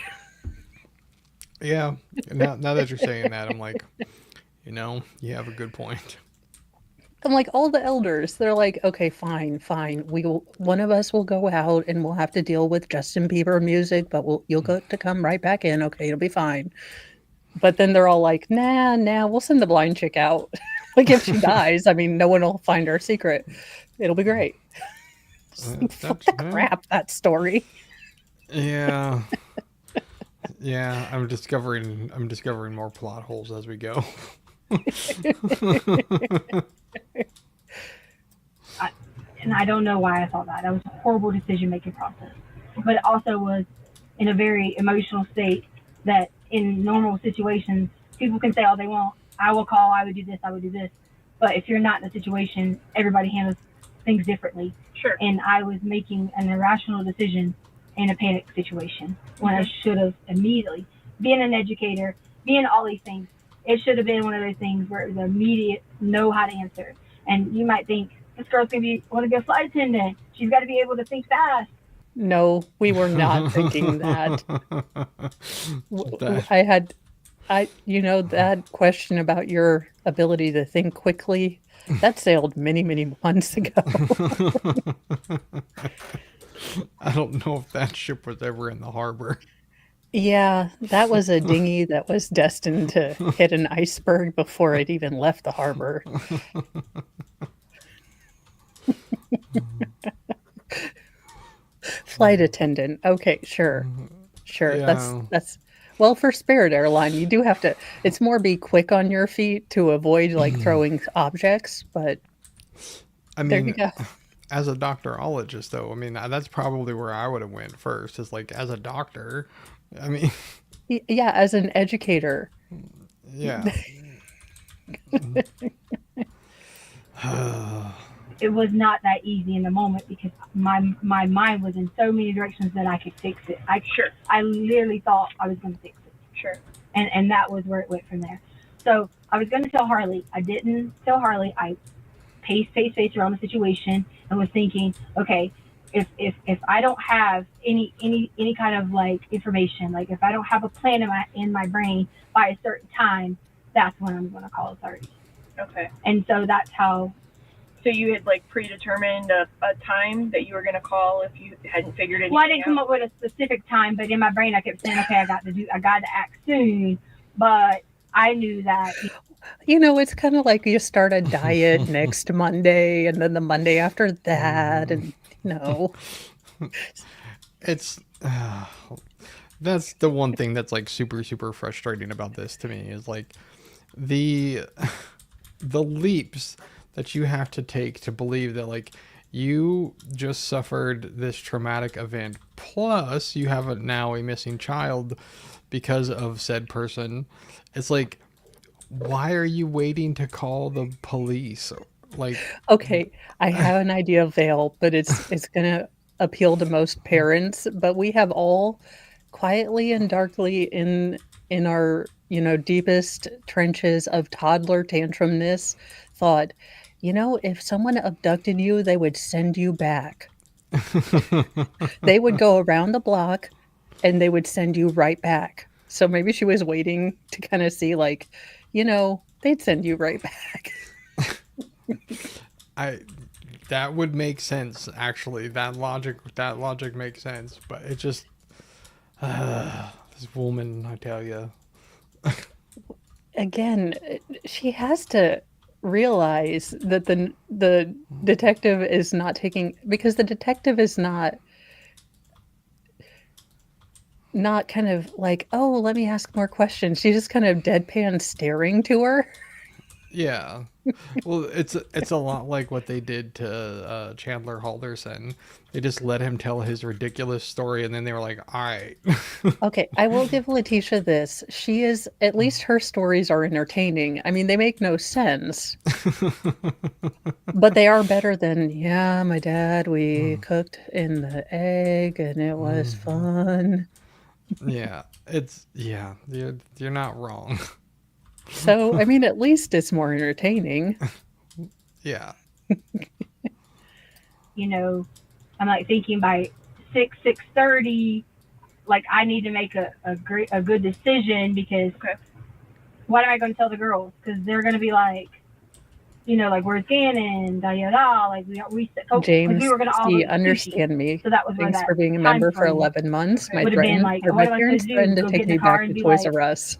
Yeah. Now that you're saying that, I'm like, you have a good point. I'm like, all the elders, they're like, okay, fine. One of us will go out and we'll have to deal with Justin Bieber music, but you'll go to come right back in. Okay, it'll be fine. But then they're all like, nah, we'll send the blind chick out. Like if she dies, I mean, no one will find our secret. It'll be great. What the crap, that story. Yeah. Yeah, I'm discovering more plot holes as we go. And I don't know why I thought that. That was a horrible decision-making process. But it also was in a very emotional state that in normal situations, people can say all they want. I will call, I would do this, I would do this. But if you're not in a situation, everybody handles things differently. Sure. And I was making an irrational decision in a panic situation when I should have immediately, being an educator, being all these things, it should have been one of those things where it was immediate, know how to answer. And you might think, this girl's going to want to be a flight attendant. She's got to be able to think fast. No, we were not thinking that. That question about your ability to think quickly, that sailed many, many months ago. I don't know if that ship was ever in the harbor. Yeah, that was a dinghy that was destined to hit an iceberg before it even left the harbor. Flight attendant. Okay, sure. Yeah. That's well, for Spirit Airline, you do have to, it's more be quick on your feet to avoid like throwing objects, but I there you mean, go. as a doctorologist, though, I mean, that's probably where I would have went first. Is like as a doctor. I mean, Yeah, as an educator. yeah. It was not that easy in the moment because my mind was in so many directions that I could fix it. I literally thought I was going to fix it. Sure. And that was where it went from there. So I was going to tell Harley. I didn't tell Harley. I paced around the situation and was thinking, okay, if I don't have any kind of like information, like if I don't have a plan in my brain by a certain time, that's when I'm going to call authorities. Okay. And so that's how. So you had like predetermined a time that you were going to call if you hadn't figured anything Well, I didn't come out? up with a specific time, but in my brain I kept saying, okay, I got to act soon. But I knew that. It's kind of like you start a diet next Monday and then the Monday after that. And, It's that's the one thing that's like super, super frustrating about this to me is like the leaps that you have to take to believe that like you just suffered this traumatic event plus you have now a missing child because of said person. It's like, why are you waiting to call the police? Like, okay, I have an idea, Vale, but it's going to appeal to most parents, but we have all quietly and darkly in our, deepest trenches of toddler tantrumness thought, if someone abducted you, they would send you back. They would go around the block and they would send you right back. So maybe she was waiting to kind of see like, they'd send you right back. that would make sense actually. That logic makes sense, but it just this woman, I tell you. Again, she has to realize that the detective is not taking, because the detective is not, not kind of like, oh, let me ask more questions. She just kind of deadpan staring to her. Yeah. Well, it's a lot like what they did to Chandler Halderson. They just let him tell his ridiculous story, and then they were like, "All right." Okay, I will give Letecia this. She is, at least her stories are entertaining. I mean, they make no sense, but they are better than, yeah, my dad, we cooked in the egg and it was fun. Yeah, you're not wrong. So, I mean, at least it's more entertaining. Yeah. You know, I'm like thinking by 6:30, like I need to make a good decision because Okay. what am I going to tell the girls? Because they're going to be like, you know, like where's Gannon, da da da. Like James, we were going to all you go to sushi. understand me. So that was where Thanks that for being a time member for frame 11 months. Okay. My would have been like, what am I parents supposed to do? threatened to Go take get in me the car back and to be Toys like, R Us.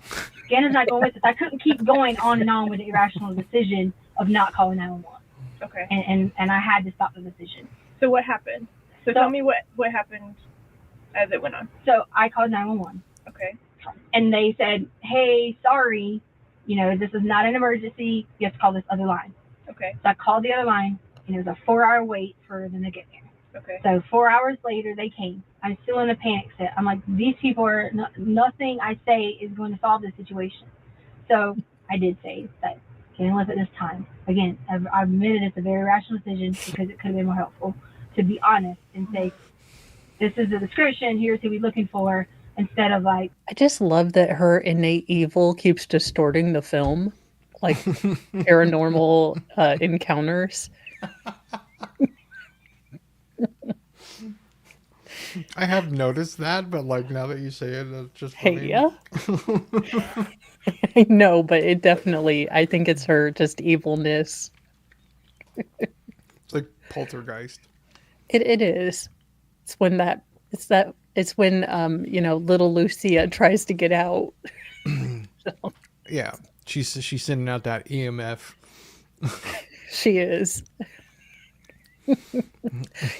Gannon's not going with us. I couldn't keep going on and on with the irrational decision of not calling 911. Okay. And I had to stop the decision. So what happened? So So- tell me what happened as it went on. So I called 911. Okay. And they said, hey, sorry, you know, this is not an emergency. You have to call this other line. Okay. So I called the other line, and it was a 4-hour wait for them to get there. Okay. So 4 hours later, they came. I'm still in a panic set. I'm like, these people are, nothing I say is going to solve this situation. So I did say that, can't live at this time. Again, I've admitted it's a very rational decision because it could have been more helpful to be honest and say, this is the description, here's who we're looking for, instead of like, I just love that her innate evil keeps distorting the film, like paranormal encounters. I have noticed that, but like now that you say it, it's just Hey, funny. yeah. I know, but it definitely, I think it's her just evilness. It's like Poltergeist. It is. It's when you know, little Lucia tries to get out. Yeah, she's sending out that EMF. She is.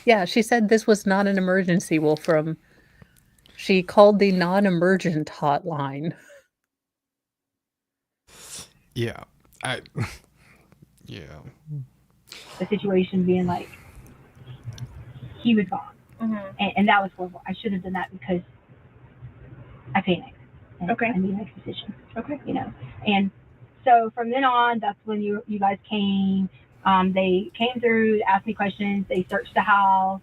Yeah, she said this was not an emergency. Well, she called the non-emergent hotline. Yeah, yeah. the situation being like, he was gone. Mm-hmm. And that was horrible. I should have done that because I panicked. And Okay. I need to make a decision. Okay. You know. And so from then on, that's when you guys came. They came through, asked me questions. They searched the house,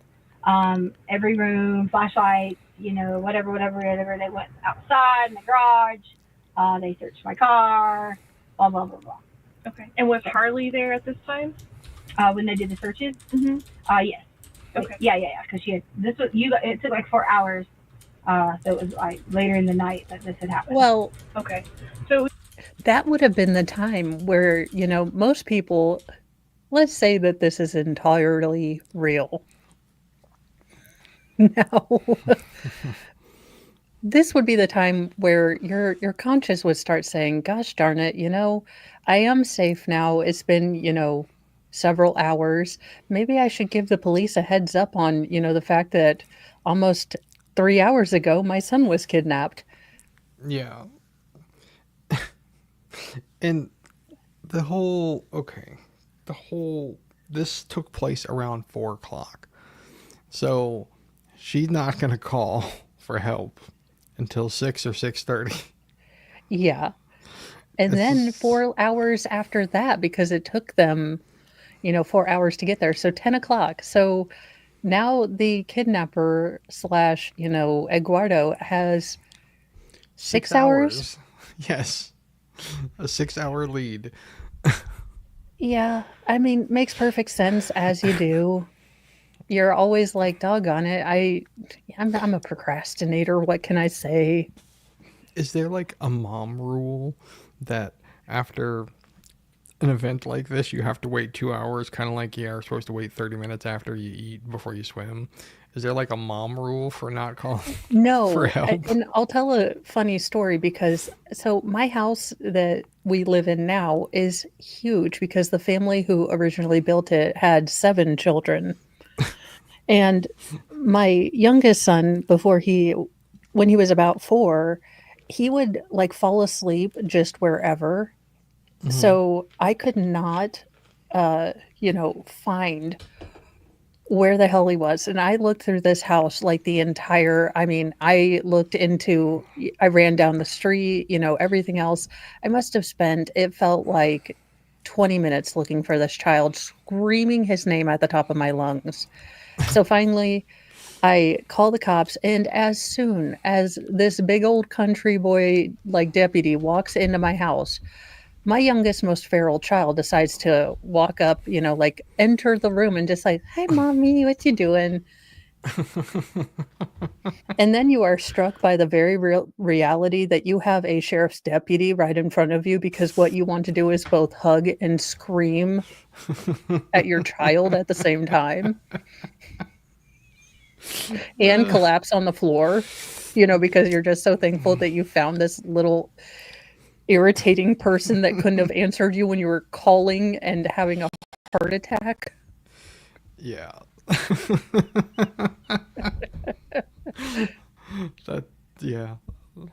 every room, flashlights, you know, whatever. They went outside in the garage. They searched my car. Blah blah blah blah. Okay. And was Harley there at this time? When they did the searches, Mm-hmm. yes. Okay. Yeah. Because she had it took like 4 hours. So it was like later in the night that this had happened. Well, Okay. So that would have been the time where, you know, most people, let's say that this is entirely real. Now, this would be the time where your conscience would start saying, gosh darn it, you know, I am safe now. It's been, you know, several hours. Maybe I should give the police a heads up on, you know, the fact that almost 3 hours ago my son was kidnapped. Yeah. And this took place around 4 o'clock. So she's not going to call for help until 6 or 6:30. Yeah. And then 4 hours after that, because it took them, you know, 4 hours to get there. So 10 o'clock. So now the kidnapper / you know, Eduardo has 6 hours. Yes. A 6-hour lead. Yeah. I mean, makes perfect sense, as you do. You're always like, doggone it. I'm a procrastinator. What can I say? Is there like a mom rule that after an event like this you have to wait 2 hours, kind of like you are supposed to wait 30 minutes after you eat before you swim? Is there like a mom rule for not calling No. for help? And I'll tell a funny story because so my house that we live in now is huge because the family who originally built it had 7 children. And my youngest son, before he when he was about 4, he would like fall asleep just wherever. Mhm. So I could not, find where the hell he was. And I looked through this house like the entire, I mean, I looked into, I ran down the street, everything else. I must have spent, it felt like 20 minutes looking for this child, screaming his name at the top of my lungs. So finally, I call the cops, and as soon as this big old country boy, like deputy, walks into my house, my youngest, most feral child decides to walk up, like enter the room and just like, "Hi, mommy, what you doing?" And then you are struck by the very real reality that you have a sheriff's deputy right in front of you because what you want to do is both hug and scream at your child at the same time and collapse on the floor, because you're just so thankful that you found this little irritating person that couldn't have answered you when you were calling and having a heart attack. Yeah. That, yeah.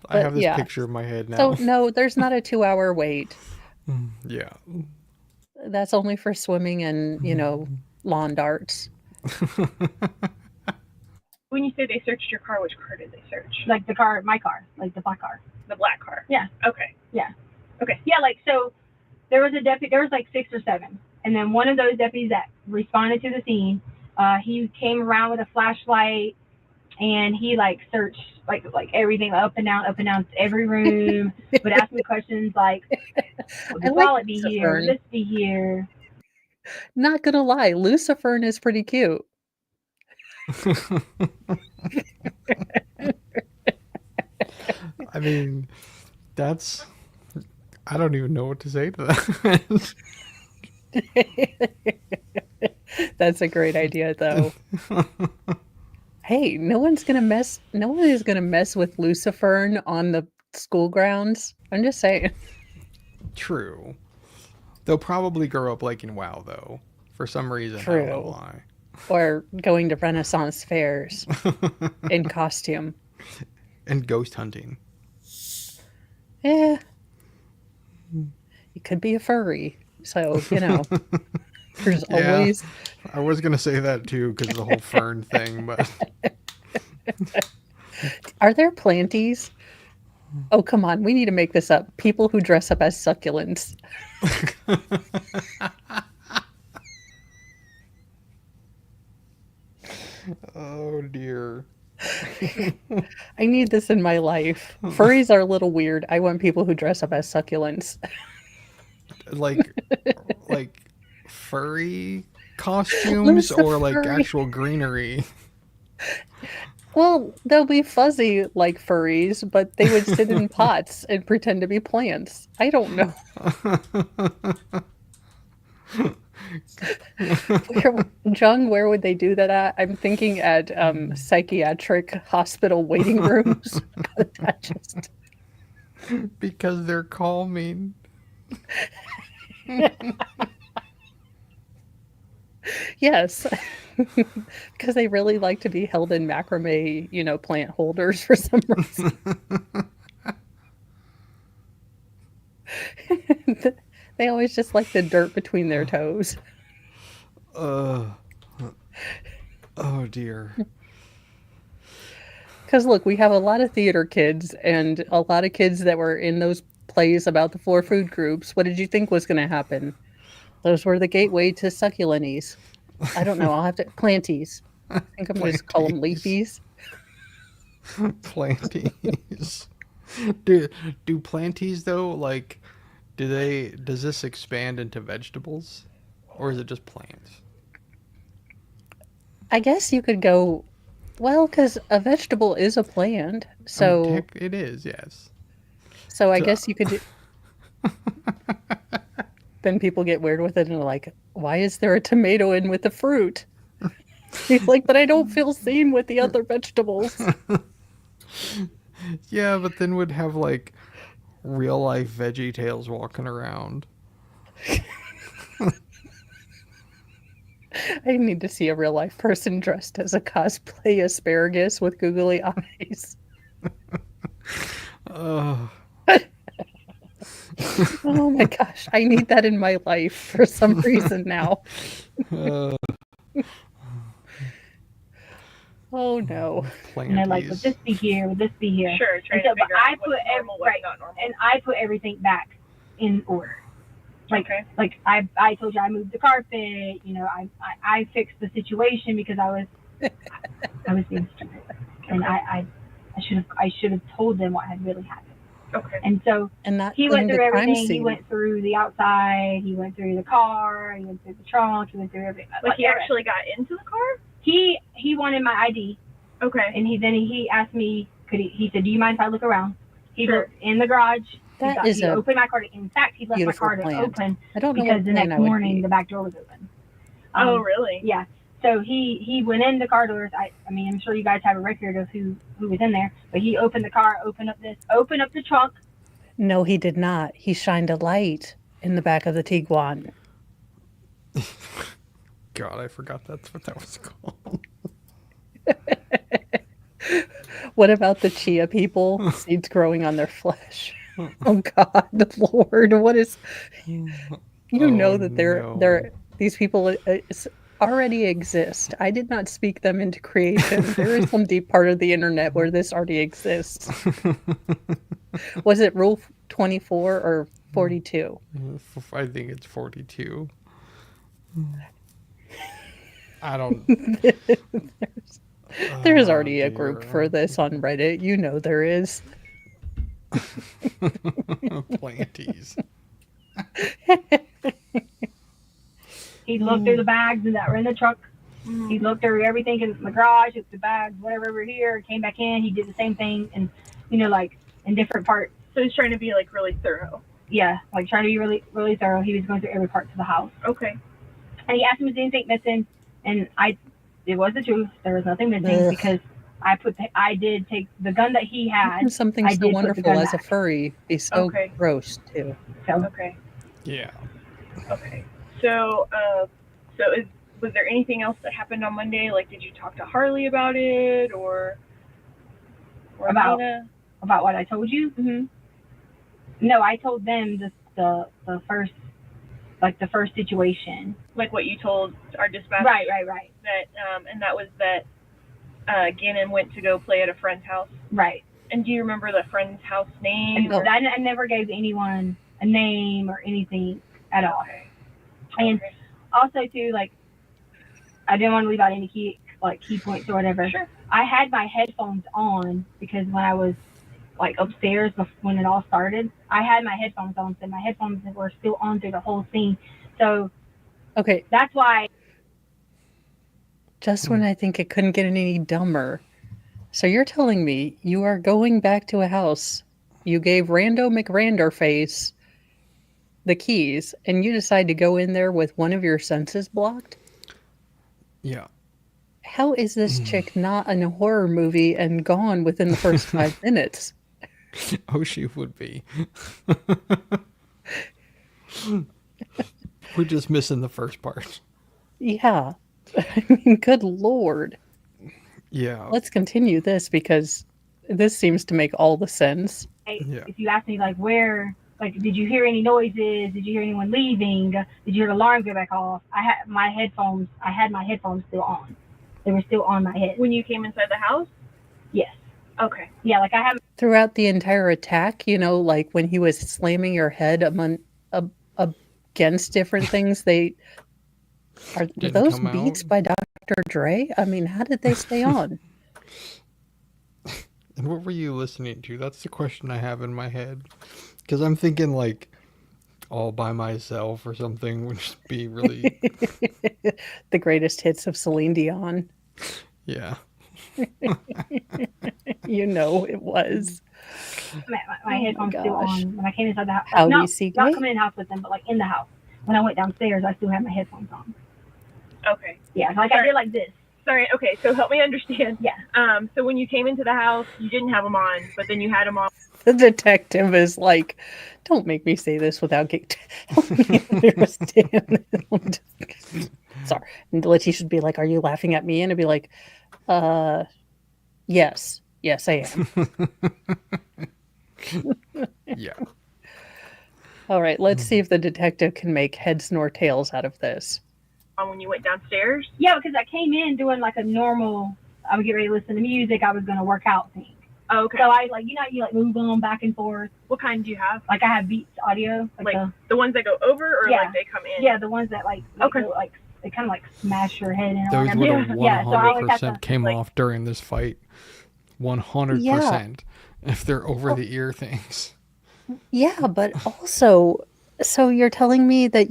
I have this picture in my head So now. no, there's not a 2-hour wait. Yeah. That's only for swimming and, lawn darts. When you say they searched your car, which car did they search? Like the car, my car, like the black car. The black car. Yeah. Okay. Yeah. Okay. Yeah, like so there was a deputy, there was like 6 or 7. And then one of those deputies that responded to the scene, he came around with a flashlight and he like searched like everything up and down every room, would ask me questions like, would the toilet be here? Would this be here? Not gonna lie, Lucifern is pretty cute. I mean, I don't even know what to say to that. That's a great idea, though. Hey, no one is gonna mess with Lucifern on the school grounds. I'm just saying. True. They'll probably grow up liking WoW, though. For some reason, I don't know True. why. Or going to Renaissance fairs in costume. And ghost hunting. Yeah. You could be a furry. So, there's always... I was going to say that, too, because of the whole fern thing, but... Are there planties? Oh, come on. We need to make this up. People who dress up as succulents. Oh, dear. I need this in my life. Furries are a little weird. I want people who dress up as succulents. Like furry costumes or like furry. actual greenery? Well, they'll be fuzzy like furries, but they would sit in pots and pretend to be plants. I don't know. Where would they do that at? I'm thinking at psychiatric hospital waiting rooms. Because they're calming. Yes. Because they really like to be held in macrame, plant holders for some reason. They always just like the dirt between their toes. Oh dear. Because look, we have a lot of theater kids and a lot of kids that were in those plays about the 4 food groups. What did you think was going to happen? Those were the gateway to succulentes. I don't know. I'll have to... Planties. I think I'm going to call them leafies. Planties. Do planties, though, like... Does this expand into vegetables? Or is it just plants? I guess you could go, well, because a vegetable is a plant. So it is, yes. So I guess you could do... Then people get weird with it and are like, why is there a tomato in with the fruit? He's like, but I don't feel seen with the other vegetables. Yeah, but then we'd have like real life Veggie Tales walking around. I need to see a real life person dressed as a cosplay asparagus with googly eyes. Uh, Oh my gosh, I need that in my life for some reason now. uh, Oh no. And they're like, would this be here? Would this be here? Sure, trying so, to figure but out I what's put normal, what's not normal. and I put everything back in order. Like, Okay. like I told you I moved the carpet. You know, I fixed the situation because I was being stupid, and I should have told them what had really happened. Okay. And so And not he went putting through the crime everything. He scene. went through the outside. He went through the car. He went through the trunk. He went through everything. Like he actually got into the car? He wanted my ID, Okay. and he asked me, he said, do you mind if I look around? He Sure. looked in the garage. That He opened my car. In fact, he left my beautiful car plan. open I don't know because what the plan next I would morning be. the back door was open. Oh, really? Yeah. So he went in the car doors. I mean, I'm sure you guys have a record of who was in there, but he opened the car, opened up the trunk. No, he did not. He shined a light in the back of the Tiguan. God, I forgot that's what that was called. What about the chia people? Seeds growing on their flesh. Oh God, Lord, what is? You know Oh, that no. they're these people already exist. I did not speak them into creation. There is some deep part of the internet where this already exists. Was it Rule 24 or 42? I think it's 42. I don't. There is Oh, already a group dear. for this on Reddit. You know there is. Planties. He looked through the bags that were in the truck. He looked through everything in the garage, took the bags, whatever over here, came back in. He did the same thing, and like in different parts. So he's trying to be like really thorough. Yeah, like trying to be really, really thorough. He was going through every part of the house. Okay. And he asked me, was anything missing? And it was the truth. There was nothing missing Ugh. because I did take the gun that he had. Something I so did put the wonderful gun as a back. furry be so Okay. gross too. So Okay. Yeah. Okay. So, was there anything else that happened on Monday? Like, did you talk to Harley about it, or About- Nina? about what I told you? Mm-hmm. No, I told them the first, like the first situation. Like what you told our dispatcher? Right. That, and that was that Gannon went to go play at a friend's house. Right. And do you remember the friend's house name? No. I never gave anyone a name or anything at all. Okay. And also too, like, I didn't want to leave out any key points or whatever. Sure. I had my headphones on because when I was like upstairs when it all started, I had my headphones on, so my headphones were still on through the whole scene. So Okay, that's why. just when I think it couldn't get any dumber. So you're telling me you are going back to a house, you gave Rando McRanderface the keys, and you decide to go in there with one of your senses blocked? Yeah. How is this chick not in a horror movie and gone within the first 5 minutes? Oh, she would be. We're just missing the first part. Yeah. I mean, good Lord. Yeah. Let's continue this because this seems to make all the sense. Yeah. If you ask me like where, like, did you hear any noises? Did you hear anyone leaving? Did you hear the alarm go back off? I had my headphones still on. They were still on my head. When you came inside the house? Yes. Okay. Yeah, like I have. Throughout the entire attack, like when he was slamming your head against different things, were Didn't those come beats out. by Dr. Dre? I mean, how did they stay on? And what were you listening to? That's the question I have in my head. Because I'm thinking like all by myself or something would just be really, The greatest hits of Celine Dion. yeah. It was. My headphones still gosh. on when I came inside the house. Howdy, Not CJ. coming in the house with them, but like in the house. When I went downstairs, I still had my headphones on. Okay. Yeah, like I Sorry. did like this. Sorry. Okay. So help me understand. Yeah. So when you came into the house, you didn't have them on, but then you had them on. The detective is like, don't make me say this without getting help me understand. Sorry. And Letecia should be like, are you laughing at me? And I'd be like, yes. Yes, I am. Yeah. All right, let's see if the detective can make heads nor tails out of this. When you went downstairs? Yeah, because I came in doing like a normal, I would get ready to listen to music, I was going to work out thing. Oh, okay. So I like, you like move on back and forth. What kind do you have? Like I have Beats audio. Like the ones that go over or Yeah. like they come in? Yeah, the ones that like, Okay. go, like they kind of like smash your head in. Those would have Yeah, so I always have 100% to, came like- off during this fight. 100%. If they're over the ear things. Yeah, but also, so you're telling me that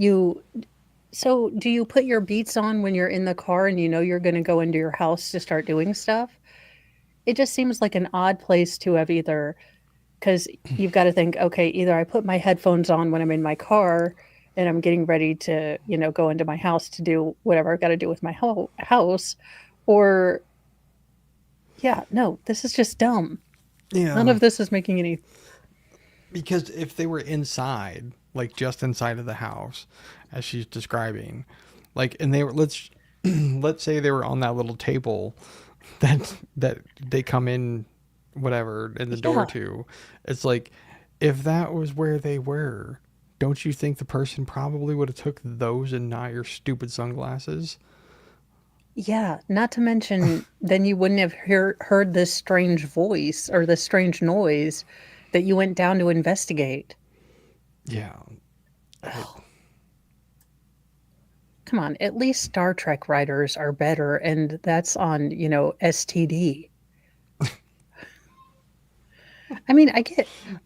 so do you put your Beats on when you're in the car and you know you're going to go into your house to start doing stuff? It just seems like an odd place to have either, because you've got to think, okay, either I put my headphones on when I'm in my car and I'm getting ready to, go into my house to do whatever I've got to do with my house, or, yeah, no, this is just dumb. Yeah. None of this is making any. Because if they were inside, like just inside of the house, as she's describing, like, and they were, let's say they were on that little table that they come in, whatever, in the door to. It's like, if that was where they were, don't you think the person probably would have took those and not your stupid sunglasses? Yeah, not to mention, then you wouldn't have heard this strange voice or this strange noise that you went down to investigate. Yeah. Come on, at least Star Trek writers are better, and that's on, STD. I mean,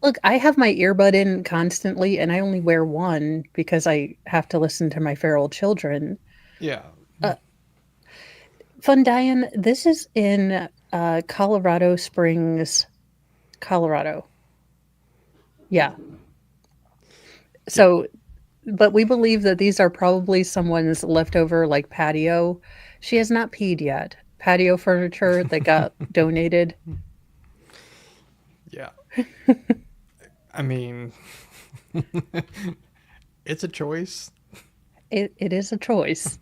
look, I have my earbud in constantly, and I only wear one because I have to listen to my feral children. Yeah. Fun Diane, this is in Colorado Springs, Colorado. Yeah. So, but we believe that these are probably someone's leftover, like, patio. She has not peed yet. Patio furniture that got donated. Yeah. I mean, it's a choice. It is a choice.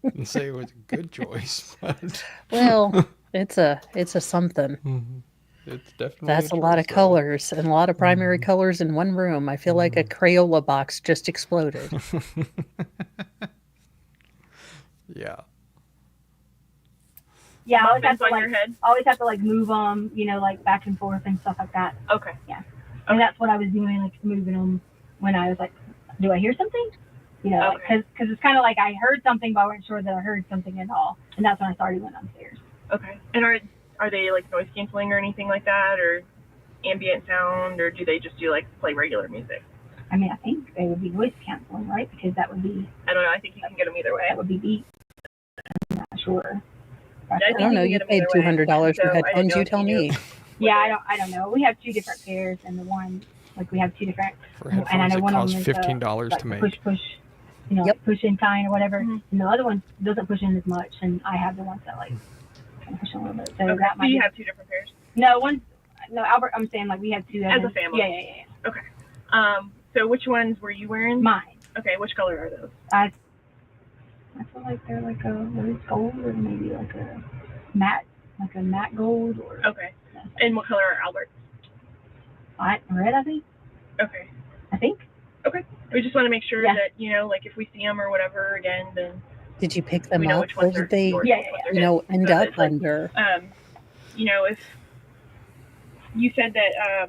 And say it was a good choice, but Well, it's a something. it's definitely That's a lot of choice, though. colors and a lot of primary colors in one room. I feel like a Crayola box just exploded. Yeah. yeah, I always have Buttons to on your like, head? always have to like move them, like back and forth and stuff like that. Okay. And that's what I was doing, like moving them when I was like, do I hear something? Okay. Because it's kind of like I heard something, but I wasn't sure that I heard something at all. And that's when I started going upstairs. Okay. And are they like noise canceling or anything like that, or ambient sound, or do they just do like play regular music? I mean, I think they would be voice canceling, right? Because that would be I don't know. I think you can get them either way. that would be beat. I'm not sure. I I think don't know. can You get 'em paid either way. $200 So for I didn't headphones. know You if tell knew. me. Yeah, I don't know. We have two different pairs, and the one we have two different. For And I headphones, know it one of costs them is $15 like to the make. push, Yep. push in kind or whatever. Mhm. And the other one doesn't push in as much, and I have the ones that like kind of push in a little bit. So Okay. that So might you be, have two different pairs. no, Albert. I'm saying like we have two As a family. Yeah. So which ones were you wearing? Mine. Okay. Which color are those? I feel like they're like a rose gold or maybe like a matte gold or Okay. And what color are Albert's? red. I think. Okay. I think. We just want to make sure Yeah. that like if we see them or whatever again, then Did you pick them we know up? which Or ones are did they, yours, Yeah, which yeah, ones are his. end So up it's like, under? if you said that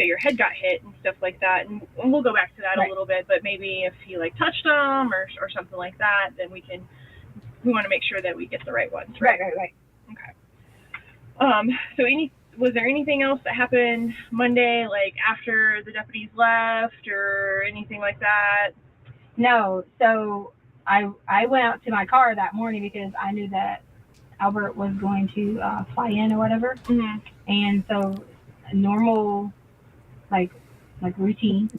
your head got hit and stuff like that, and we'll go back to that Right. a little bit, but maybe if he like touched them or something like that, then we want to make sure that we get the right ones, right? Right. Okay. So was there anything else that happened Monday, like after the deputies left or anything like that? No, so I went out to my car that morning because I knew that Albert was going to fly in or whatever, Mm-hmm. and so a normal like routine.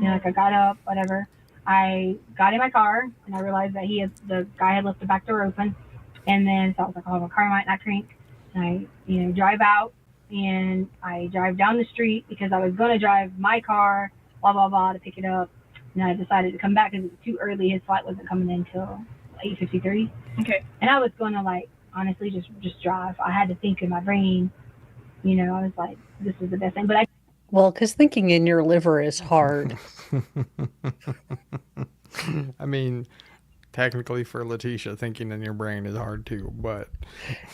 Like I got up, whatever. I got in my car and I realized that the guy had left the back door open, and then so I was like, oh, my car might not crank. And I drive out and I drive down the street because I was going to drive my car, blah blah blah, to pick it up. And I decided to come back because it was too early. His flight wasn't coming in until 8:53. Okay. And I was going to honestly just drive. I had to think in my brain, I was like, this is the best thing. But Well, because thinking in your liver is hard. I mean, technically for Letecia, thinking in your brain is hard too, but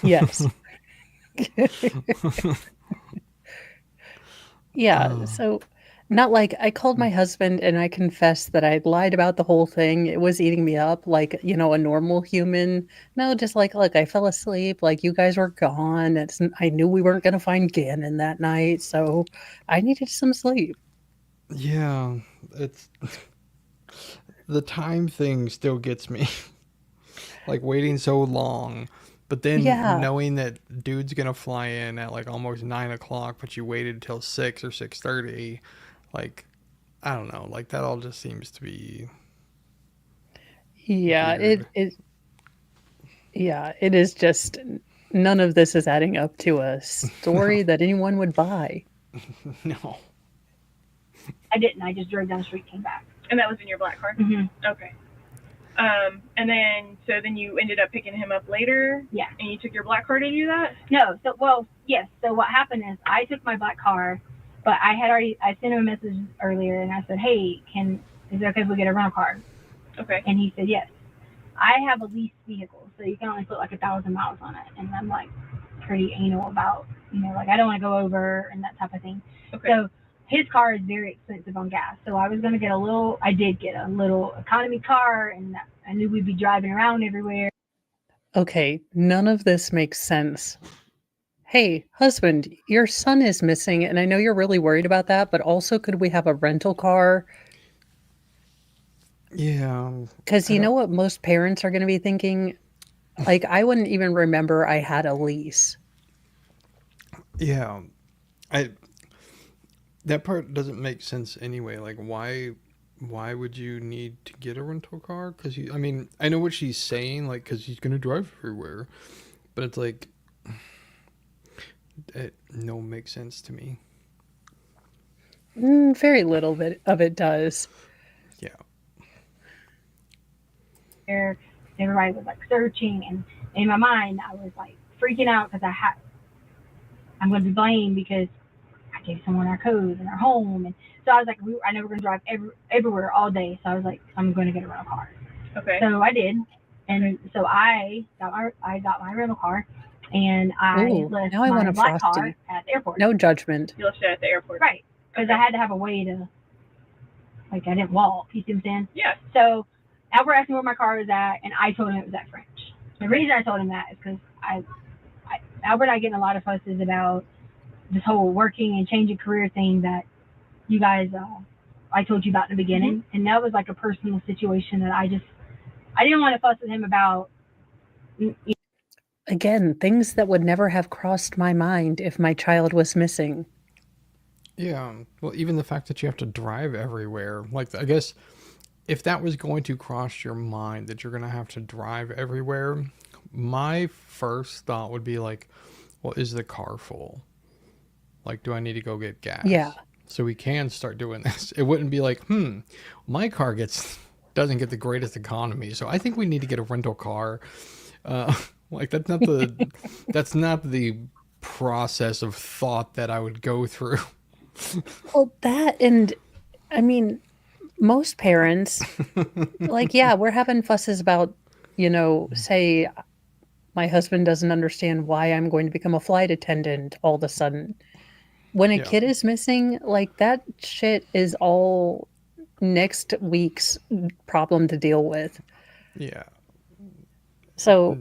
Yes. Yeah. So, not like I called my husband and I confessed that I lied about the whole thing. It was eating me up like, a normal human. No, just like, look, I fell asleep. Like, you guys were gone. I knew we weren't going to find Gannon that night. So, I needed some sleep. yeah, it's the time thing still gets me. Like waiting so long, but then Yeah. knowing that dude's gonna fly in at like almost 9 o'clock, but you waited till 6 or 6:30, like I don't know, like that all just seems to be Yeah. weird. It is just none of this is adding up to a story that anyone would buy. No. I didn't. I just drove down the street, came back. And that was in your black car? Mm-hmm. Okay. And then you ended up picking him up later? Yeah. And you took your black car to do that? No. Yes. So what happened is I took my black car, but I sent him a message earlier and I said, hey, is it okay if we get a rental car? Okay. And he said, yes. I have a leased vehicle, so you can only put like 1,000 miles on it. And I'm like pretty anal about, like I don't want to go over and that type of thing. Okay. So his car is very expensive on gas. So I did get a little economy car, and I knew we'd be driving around everywhere. Okay, none of this makes sense. Hey, husband, your son is missing, and I know you're really worried about that, but also could we have a rental car? Yeah. Because you know what most parents are going to be thinking? Like, I wouldn't even remember I had a lease. Yeah. That part doesn't make sense anyway. Like why would you need to get a rental car? Because I know what she's saying, like, because he's gonna drive everywhere, but it's like it no makes sense to me. Very little bit of it does. Yeah. Everybody was like searching, and in my mind I was like freaking out because I'm going to be blamed because I gave someone our code and our home, and so I was like, I know we're going to drive everywhere all day, so I was like, I'm going to get a rental car. Okay. So I did, and so I got my rental car, and I left now I want my a black Frosty. car at the airport. No judgment. You left it at the airport. Right, because I had to have a way to, like, I didn't walk. You see what I'm saying? Yeah. So Albert asked me where my car was at, and I told him it was at French. The reason I told him that is because Albert and I get in a lot of fusses about this whole working and changing career thing that you guys, I told you about in the beginning. Mm-hmm. And that was like a personal situation that I didn't want to fuss with him about. Again, things that would never have crossed my mind if my child was missing. Yeah. Well, even the fact that you have to drive everywhere, like, I guess if that was going to cross your mind that you're going to have to drive everywhere, my first thought would be like, well, is the car full? Like, do I need to go get gas? Yeah. So we can start doing this. It wouldn't be like, my car doesn't get the greatest economy, so I think we need to get a rental car. Like, that's not the process of thought that I would go through. Well, that, and I mean, most parents, like, yeah, we're having fusses about, say my husband doesn't understand why I'm going to become a flight attendant all of a sudden. When a kid is missing, like, that shit is all next week's problem to deal with. Yeah. So,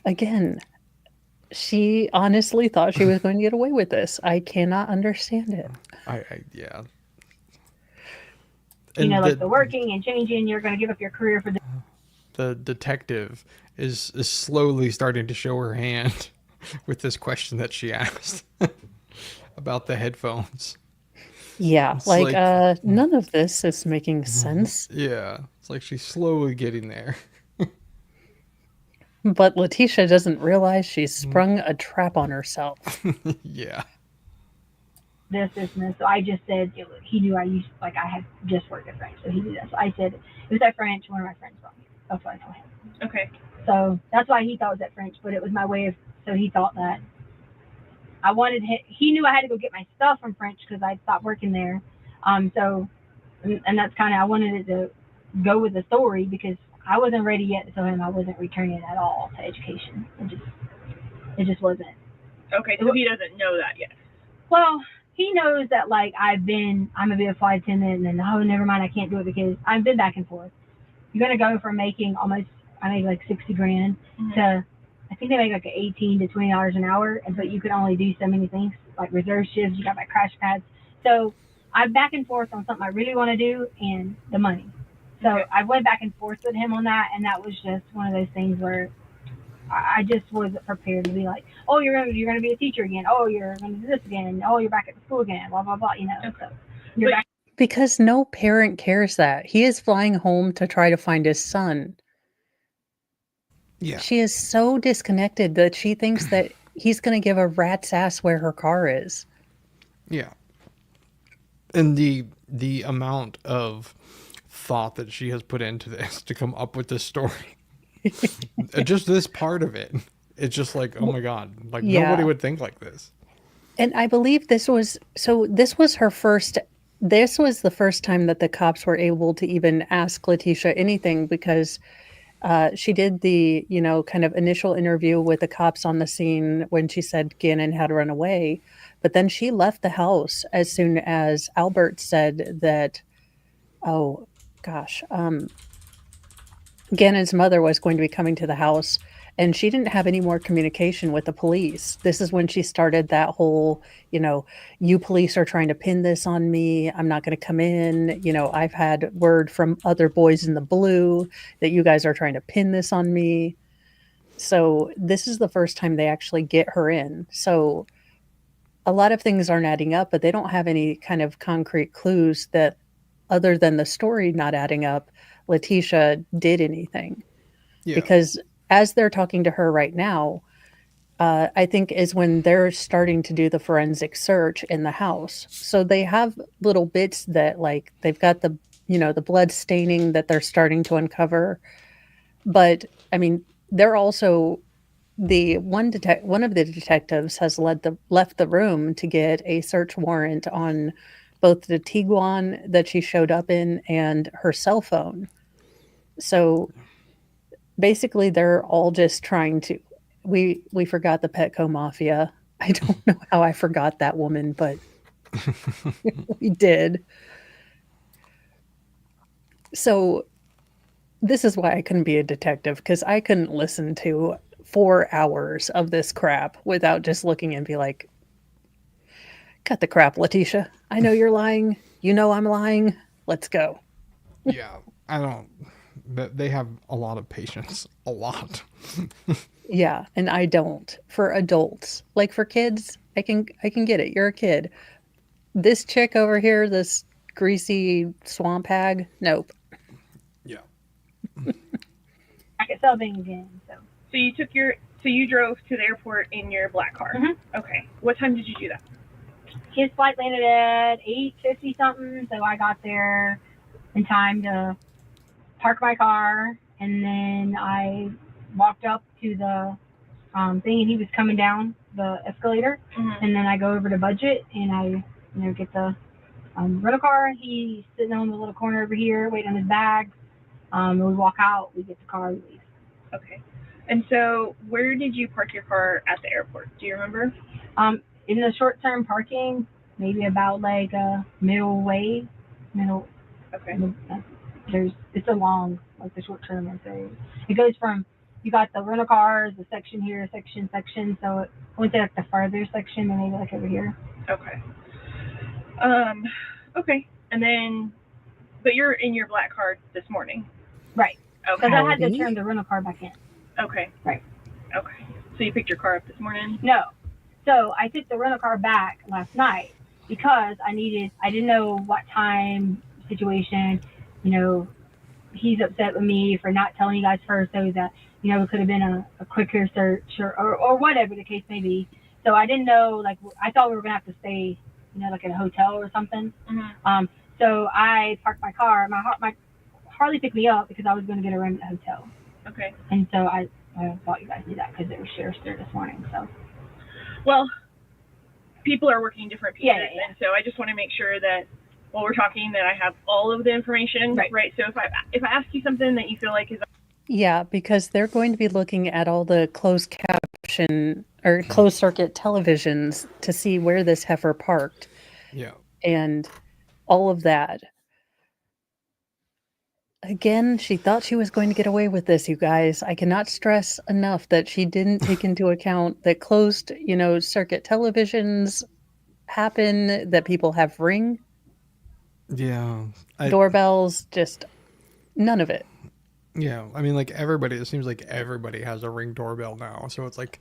again, she honestly thought she was going to get away with this. I cannot understand it. Yeah. And the working and changing, you're going to give up your career for this. The detective is slowly starting to show her hand with this question that she asked about the headphones. Yeah, like none of this is making sense. Yeah, it's like she's slowly getting there. But Letecia doesn't realize she's sprung a trap on herself. Yeah. This. So I just said, he knew I had just worked at French, so he knew that. So I said, it was at French, one of my friends brought me. That's what I told him. Okay. So that's why he thought it was at French, but it was my way of, so he thought that I wanted him, he knew I had to go get my stuff from French because I stopped working there. So, and that's kind of, I wanted it to go with the story because I wasn't ready yet to tell him I wasn't returning at all to education. It just wasn't. Okay, so he doesn't know that yet. Well, he knows that like I'm gonna be a flight attendant, and then oh, never mind, I can't do it because I've been back and forth. You're gonna go from making I made like 60 grand to I think they make like $18 to $20 an hour, but you could only do so many things like reserve shifts. You got my crash pads, so I'm back and forth on something I really want to do and the money. So I went back and forth with him on that, and that was just one of those things where I just wasn't prepared to be like, oh, you're gonna be a teacher again. Oh, you're gonna do this again. Oh, you're back at school again. Blah blah blah. So you're back. Because no parent cares that. He is flying home to try to find his son. Yeah. She is so disconnected that she thinks that he's going to give a rat's ass where her car is. Yeah. And the amount of thought that she has put into this to come up with this story. Just this part of it. It's just like, oh my God. Like nobody would think like this. And I believe this was the first time that the cops were able to even ask Letecia anything because she did the, kind of initial interview with the cops on the scene when she said Gannon had run away. But then she left the house as soon as Albert said that, Gannon's mother was going to be coming to the house, and she didn't have any more communication with the police. This is when she started that whole, you police are trying to pin this on me. I'm not going to come in. I've had word from other boys in the blue that you guys are trying to pin this on me. So this is the first time they actually get her in. So a lot of things aren't adding up, but they don't have any kind of concrete clues that other than the story not adding up, Letecia did anything. Yeah. Because as they're talking to her right now, I think is when they're starting to do the forensic search in the house. So they have little bits that like they've got the, the blood staining that they're starting to uncover. But I mean, they're also one of the detectives has left the room to get a search warrant on both the Tiguan that she showed up in and her cell phone. So basically they're all just trying to, we forgot the Petco Mafia. I don't know how I forgot that woman, but we did. So this is why I couldn't be a detective, because I couldn't listen to 4 hours of this crap without just looking and be like, cut the crap, Letecia. I know you're lying. I'm lying. Let's go. Yeah, they have a lot of patience. A lot. Yeah, and I don't. For adults. Like for kids, I can get it. You're a kid. This chick over here, this greasy swamp hag, nope. Yeah. I could sell things again. So you drove to the airport in your black car. Mm-hmm. Okay. What time did you do that? His flight landed at 8:50 something, so I got there in time to park my car, and then I walked up to the thing, and he was coming down the escalator, and then I go over to budget, and I get the rental car. He's sitting on the little corner over here waiting on his bags, and we walk out, we get the car, we leave. Okay. And so where did you park your car at the airport? Do you remember? In the short-term parking, maybe about like a middle. Okay. It's a long, like the short-term. It goes from, you got the rental cars, the section here, section. So it went to like the farther section and maybe like over here. Okay. Okay. And then, but you're in your black car this morning. Right. Okay. Because I had to turn the rental car back in. Okay. Right. Okay. So you picked your car up this morning? No. So I took the rental car back last night because I didn't know what time situation, he's upset with me for not telling you guys first, so that, it could have been a quicker search or whatever the case may be. So I didn't know, like, I thought we were going to have to stay, like in a hotel or something. Mm-hmm. So I parked my car. My Harley picked me up because I was going to get a room at the hotel. Okay. And so I thought you guys knew that because they were sheriff's there this morning. So. Well, people are working different pieces, Yeah. and so I just want to make sure that while we're talking that I have all of the information, right? So if I ask you something that you feel like is Yeah, because they're going to be looking at all the closed caption or closed circuit televisions to see where this heifer parked Yeah. and all of that. Again, she thought she was going to get away with this, you guys. I cannot stress enough that she didn't take into account that closed, circuit televisions happen, that people have Ring Yeah. doorbells, just none of it. Yeah. I mean, like it seems like everybody has a Ring doorbell now. So it's like,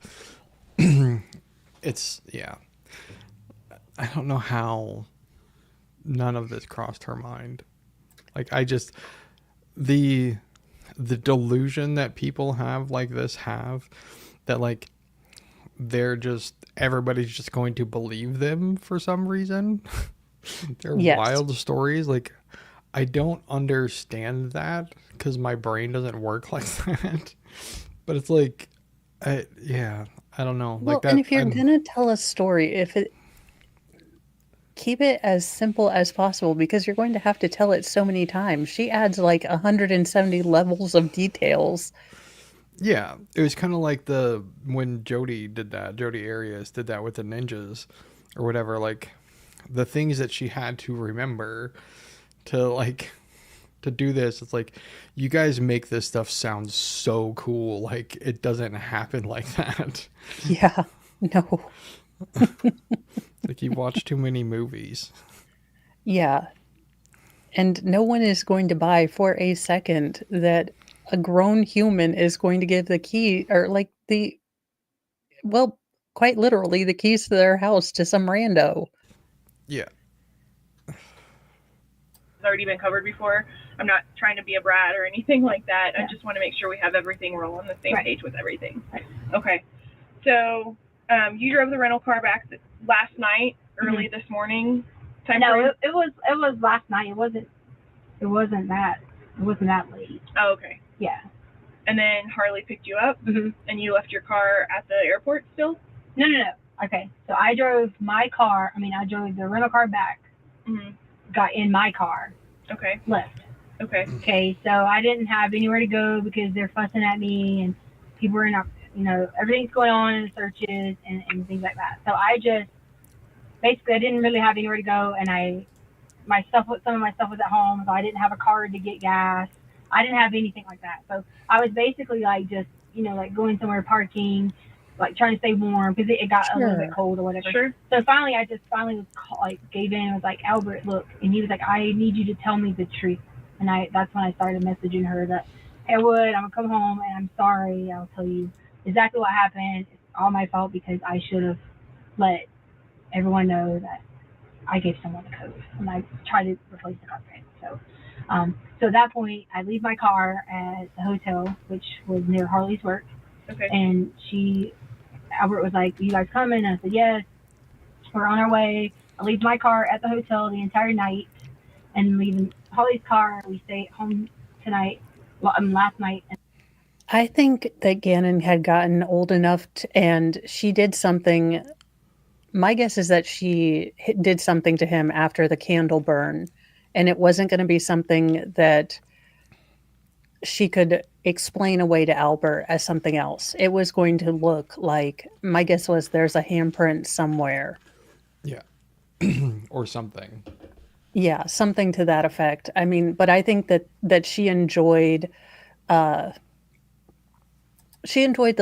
yeah. I don't know how none of this crossed her mind. Like, the delusion that people have like this that like everybody's just going to believe them for some reason. They're wild stories. Like, I don't understand that because my brain doesn't work like that. But it's like, I don't know. Well, like that, and if you're gonna tell a story, keep it as simple as possible because you're going to have to tell it so many times. She adds like 170 levels of details. Yeah, it was kind of like when Jody Arias did that with the ninjas or whatever, like the things that she had to remember to do this. It's like, you guys make this stuff sound so cool. Like, it doesn't happen like that. Yeah, no. Like, you watch too many movies. Yeah. And no one is going to buy for a second that a grown human is going to give the key or quite literally the keys to their house to some rando. Yeah. It's already been covered before. I'm not trying to be a brat or anything like that. Yeah. I just want to make sure we have everything. We're all on the same Right. page with everything. Right. Okay. So you drove the rental car back last night, early this morning. No, it was last night. It wasn't that late. Oh, okay. Yeah. And then Harley picked you up, Mm-hmm. and you left your car at the airport still? No. Okay, so I drove the rental car back, Mm-hmm. got in my car, Okay. left. Okay. Okay, so I didn't have anywhere to go because they're fussing at me and people are not, everything's going on in the searches and things like that. So I didn't really have anywhere to go, and some of my stuff was at home, so I didn't have a card to get gas. I didn't have anything like that. So I was basically like just, like going somewhere, parking, like trying to stay warm because it got a little bit cold or whatever. Sure. So finally I gave in and was like, Albert, look, and he was like, I need you to tell me the truth. And that's when I started messaging her that, hey, Wood, I'm gonna come home and I'm sorry. I'll tell you exactly what happened. It's all my fault because I should have let everyone know that I gave someone the code and I tried to replace the carpet. So at that point, I leave my car at the hotel, which was near Harley's work. Okay. And Albert was like, you guys coming? And I said, yes, we're on our way. I leave my car at the hotel the entire night and leaving Harley's car. We stay at home last night. I think that Gannon had gotten old enough and she did something. My guess is that she did something to him after the candle burn, and it wasn't going to be something that she could explain away to Albert as something else. It was going to look like, my guess was there's a handprint somewhere. Yeah. Or something. Yeah, something to that effect. I mean, but I think that she enjoyed the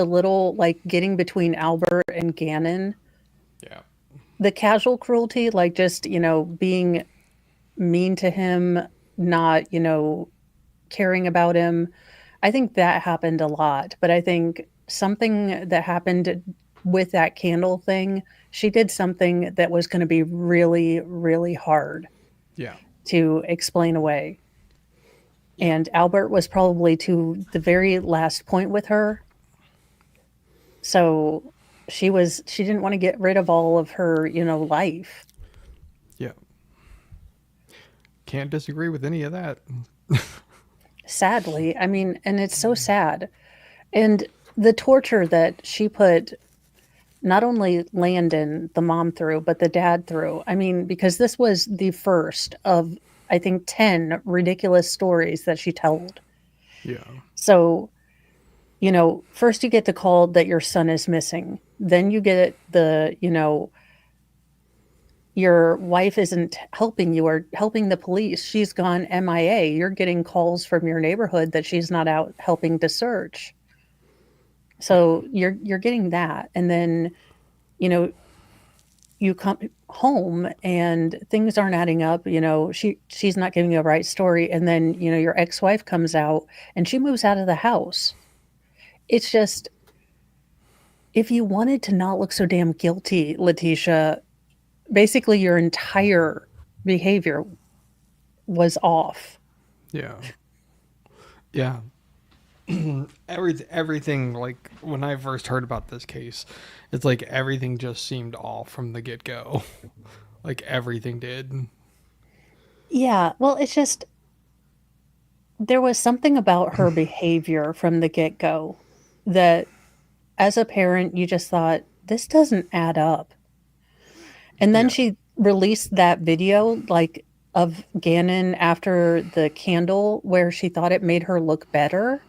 little, like, getting between Albert and Gannon. Yeah. The casual cruelty, like just, being mean to him, not, caring about him. I think that happened a lot. But I think something that happened with that candle thing, she did something that was going to be really, really hard. Yeah. To explain away. And Albert was probably to the very last point with her. So she didn't want to get rid of all of her, life. Yeah. Can't disagree with any of that. Sadly. I mean, and it's so sad. And the torture that she put not only Landon, the mom threw, but the dad threw. I mean, because this was the first of, I think, 10 ridiculous stories that she told. Yeah. So, first you get the call that your son is missing. Then you get the, your wife isn't helping you or helping the police. She's gone MIA. You're getting calls from your neighborhood that she's not out helping to search. So you're getting that. And then, you come home and things aren't adding up. She's not giving you a right story. And then, your ex-wife comes out and she moves out of the house. It's just, if you wanted to not look so damn guilty, Letecia, basically your entire behavior was off. Yeah. Yeah. Everything, like, when I first heard about this case, it's like everything just seemed off from the get-go. Like, everything did. Yeah, well, it's just, there was something about her behavior from the get-go that, as a parent, you just thought, this doesn't add up. And then Yeah. she released that video, like, of Gannon after the candle, where she thought it made her look better.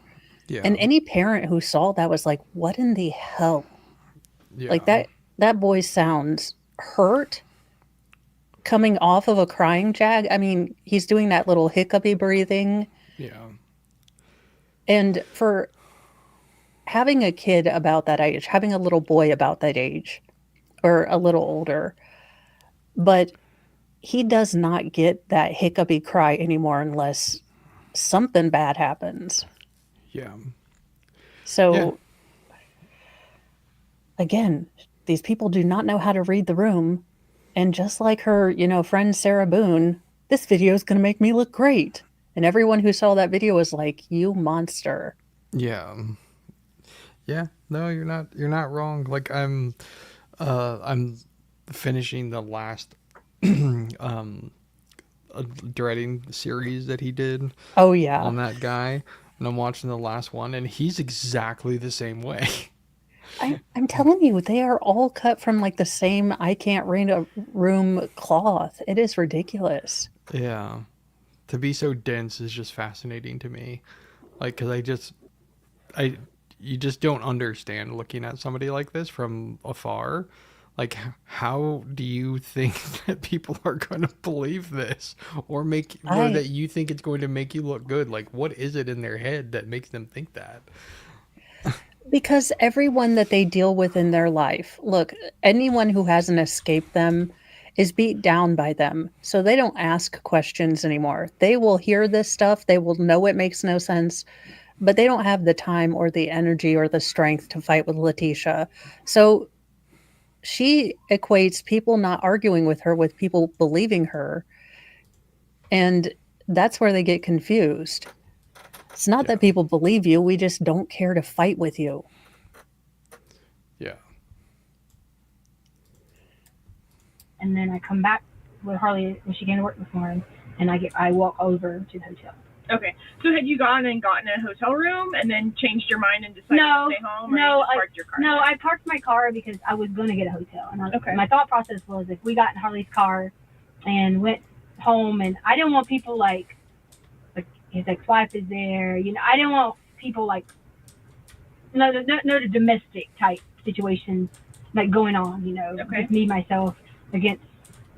Yeah. And any parent who saw that was like, what in the hell? Yeah. Like, that boy sounds hurt coming off of a crying jag. I mean, he's doing that little hiccupy breathing. Yeah. And for having a kid about that age, having a little boy about that age, or a little older, but he does not get that hiccupy cry anymore unless something bad happens. Yeah. So, Yeah. again, these people do not know how to read the room. And just like her, friend Sarah Boone, this video is going to make me look great. And everyone who saw that video was like, you monster. Yeah. Yeah. No, you're not wrong. Like, I'm finishing the last dreading series that he did Oh, yeah. on that guy, and I'm watching the last one, and he's exactly the same way. I'm telling you, they are all cut from like the same I can't read a room cloth. It is ridiculous. Yeah. To be so dense is just fascinating to me. Like, because you just don't understand looking at somebody like this from afar. Like, how do you think that people are going to believe this or that you think it's going to make you look good? Like, what is it in their head that makes them think that? Because everyone that they deal with in their life, look, anyone who hasn't escaped them is beat down by them. So they don't ask questions anymore. They will hear this stuff. They will know it makes no sense, but they don't have the time or the energy or the strength to fight with Letecia. So she equates people not arguing with her with people believing her. And that's where they get confused. It's not that people believe you. We just don't care to fight with you. Yeah. And then I come back with Harley when she came to work this morning, and I walk over to the hotel. Okay. So had you gone and gotten a hotel room and then changed your mind and decided to stay home, or you just parked your car? No, I parked my car because I was going to get a hotel. And my thought process was, if we got in Harley's car and went home, and I didn't want people like his ex-wife is there, I didn't want people like no domestic type situations like going on, just me myself against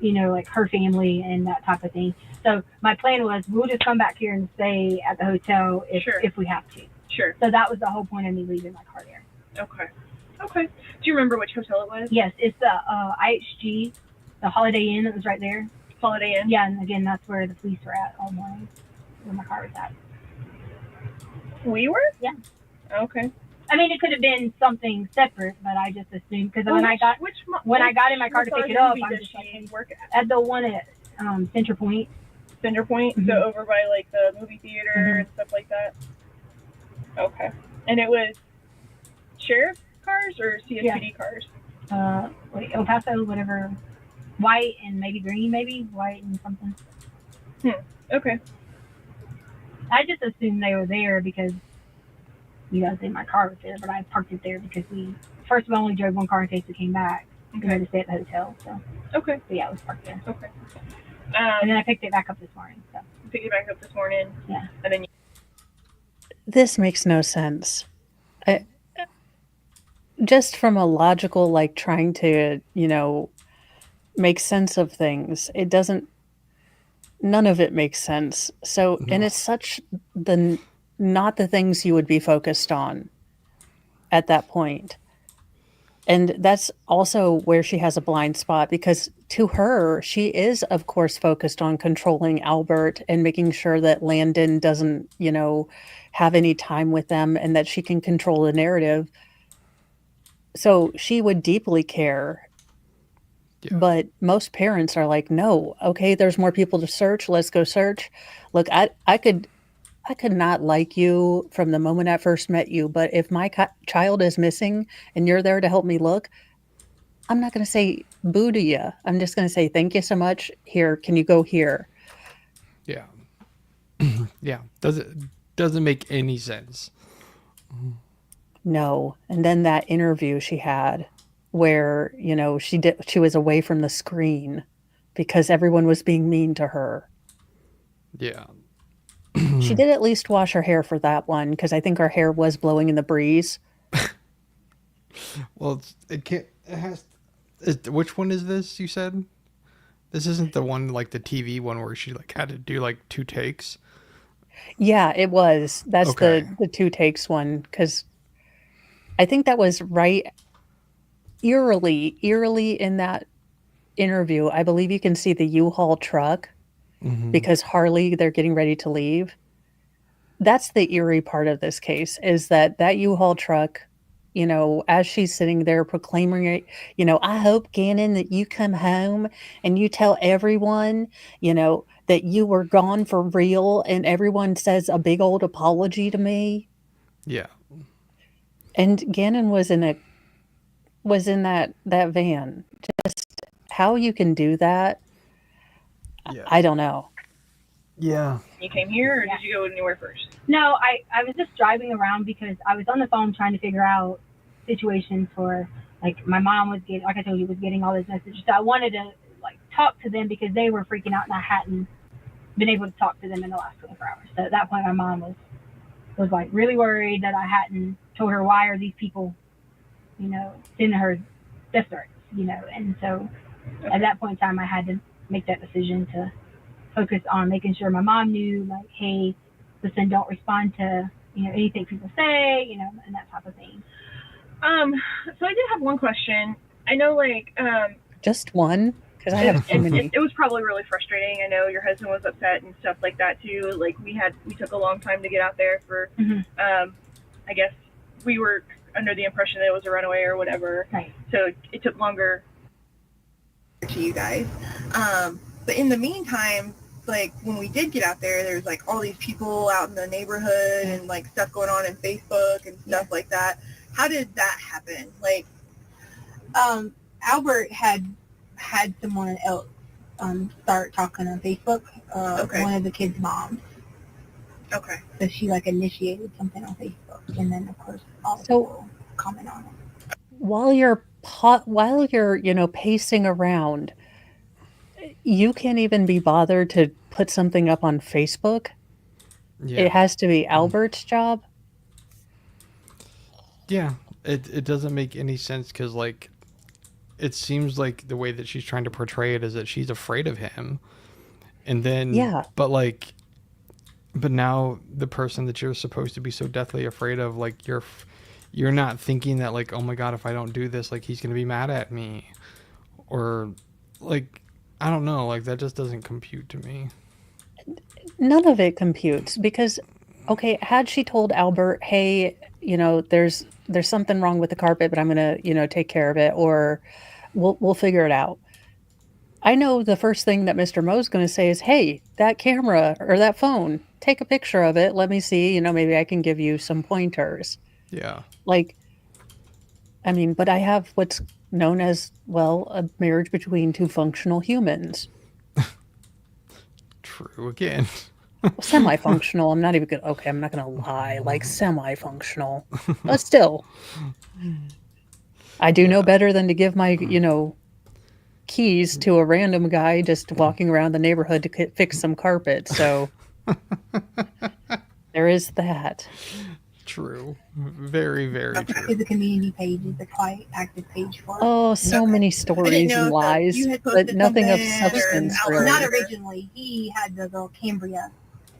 like her family and that type of thing. So my plan was, we'll just come back here and stay at the hotel if we have to. Sure. So that was the whole point of me leaving my car there. Okay. Do you remember which hotel it was? Yes, it's the IHG, the Holiday Inn that was right there. Holiday Inn? Yeah, and again, that's where the police were at all morning, where my car was at. We were? Yeah. Okay. I mean, it could have been something separate, but I just assumed, because when I got in my car to pick it up, I just work at the one at Center Point. Center Point? Mm-hmm. So over by like the movie theater and stuff like that? Okay. And it was sheriff cars or CSPD cars? El Paso, whatever. White and maybe green, white and something. Okay. I just assumed they were there because Then my car was there, but I parked it there because first we only drove one car in case we came back. We had to stay at the hotel, so. Okay. But yeah, it was parked there. Okay. And then I picked it back up this morning, so. Picked it back up this morning. Yeah. And then This makes no sense. Just from a logical, like trying to, make sense of things, it doesn't, none of it makes sense. So, and it's such not the things you would be focused on at that point. And that's also where she has a blind spot, because to her, she is, of course, focused on controlling Albert and making sure that Landon doesn't, have any time with them, and that she can control the narrative. So she would deeply care. Yeah. But most parents are like, no, okay, there's more people to search. Let's go search. Look, I could not like you from the moment I first met you, but if my child is missing and you're there to help me look, I'm not going to say boo to you. I'm just going to say, thank you so much. Here, can you go here? Yeah. Yeah. Doesn't make any sense. No. And then that interview she had where, she was away from the screen because everyone was being mean to her. Yeah. She did at least wash her hair for that one, because I think her hair was blowing in the breeze. Well, which one is this, you said? This isn't the one, like the TV one where she had to do 2 takes? Yeah, it was. That's okay. the 2 takes one, because I think that was right eerily in that interview. I believe you can see the U-Haul truck. Mm-hmm. Because Harley, they're getting ready to leave. That's the eerie part of this case, is that U-Haul truck, as she's sitting there proclaiming it, I hope, Gannon, that you come home and you tell everyone, that you were gone for real, and everyone says a big old apology to me. Yeah. And Gannon was in that van. Just how you can do that. Yeah. I don't know. Yeah. You came here, or did you go anywhere first? No, I was just driving around because I was on the phone trying to figure out situations for, my mom was getting, like I told you, was getting all these messages. So I wanted to, talk to them because they were freaking out and I hadn't been able to talk to them in the last 24 hours. So at that point, my mom was really worried that I hadn't told her, why are these people, sending her death threats, and so at that point in time, I had to make that decision to focus on making sure my mom knew, hey, listen, don't respond to, anything people say, and that type of thing. So I did have one question. I know, just one? Because I have so many. It was probably really frustrating. I know your husband was upset and stuff like that, too. We took a long time to get out there for, I guess we were under the impression that it was a runaway or whatever. Right. So it took longer to you guys. But in the meantime, when we did get out there, there's all these people out in the neighborhood and stuff going on in Facebook and stuff like that. How did that happen? Albert had someone else start talking on Facebook. Okay. One of the kids' moms. Okay. So she initiated something on Facebook, and then of course all people comment on it. While you're pacing around, you can't even be bothered to put something up on Facebook. Yeah. It has to be Albert's job. Yeah, it doesn't make any sense, because it seems like the way that she's trying to portray it is that she's afraid of him, and then but now the person that you're supposed to be so deathly afraid of, you're not thinking that oh my god, if I don't do this, he's gonna be mad at me, or I don't know, that just doesn't compute to me. None of it computes, because okay, had she told Albert, hey, there's something wrong with the carpet, but I'm gonna take care of it, or we'll figure it out. I know the first thing that Mr. Mo's going to say is, hey, that camera or that phone, take a picture of it. Let me see, maybe I can give you some pointers. Yeah. But I have what's known as, a marriage between 2 functional humans. True again. Semi-functional. I'm not even gonna. Okay, I'm not gonna lie. Like semi-functional, but still, I do know Yeah. better than to give my keys to a random guy just walking around the neighborhood to fix some carpet. So there is that. True. Very, very Okay. true. Is a community page. It's a quite active page for it. Oh, so Okay. many I didn't stories and know if lies, you had but posted nothing of something or substance, an really. Not outline. originally. He had the girl Cambria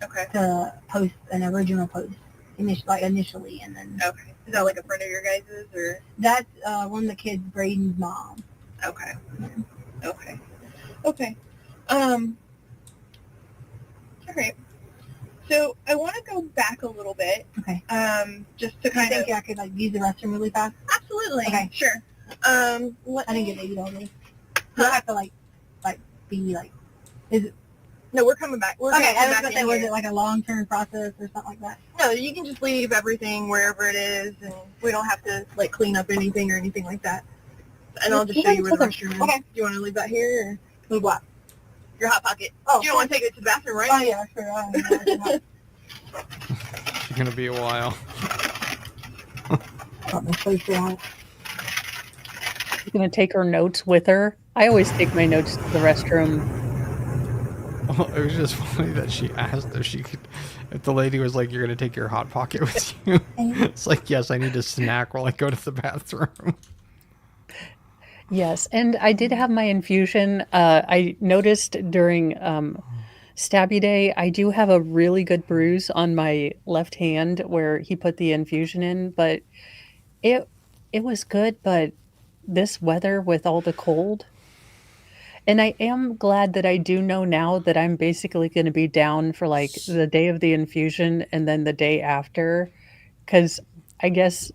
Okay. to post an original post initially, and then Okay. Is that like a friend of your guys's or? that's one of the kids, Braden's mom. Okay. Okay. Okay. All right. So I want to go back a little bit. Okay. Just to I kind of. think I could use the restroom really fast. Absolutely. Okay. Sure. I didn't get to eat all day. You don't have to be like. Is it No, we're coming back. We're okay? gonna I come was back gonna in say, was here. it like a long-term process or something like that? No, you can just leave everything wherever it is, and we don't have to like clean up anything or anything like that. And I'll just show you where the restroom is. Okay. Do you want to leave that here or Move what? your hot pocket? Oh, You don't want to take it to the bathroom, right? Oh yeah, sure. I don't know. It's gonna be a while. Got my place out. She's gonna take her notes with her. I always take my notes to the restroom. Well, it was just funny that she asked if she could, if the lady was like, "You're gonna take your hot pocket with you." It's like, yes, I need a snack while I go to the bathroom. Yes, and I did have my infusion. I noticed during Stabby Day, I do have a really good bruise on my left hand where he put the infusion in, but it was good, but this weather with all the cold, and I am glad that I do know now that I'm basically going to be down for like the day of the infusion and then the day after, because I guess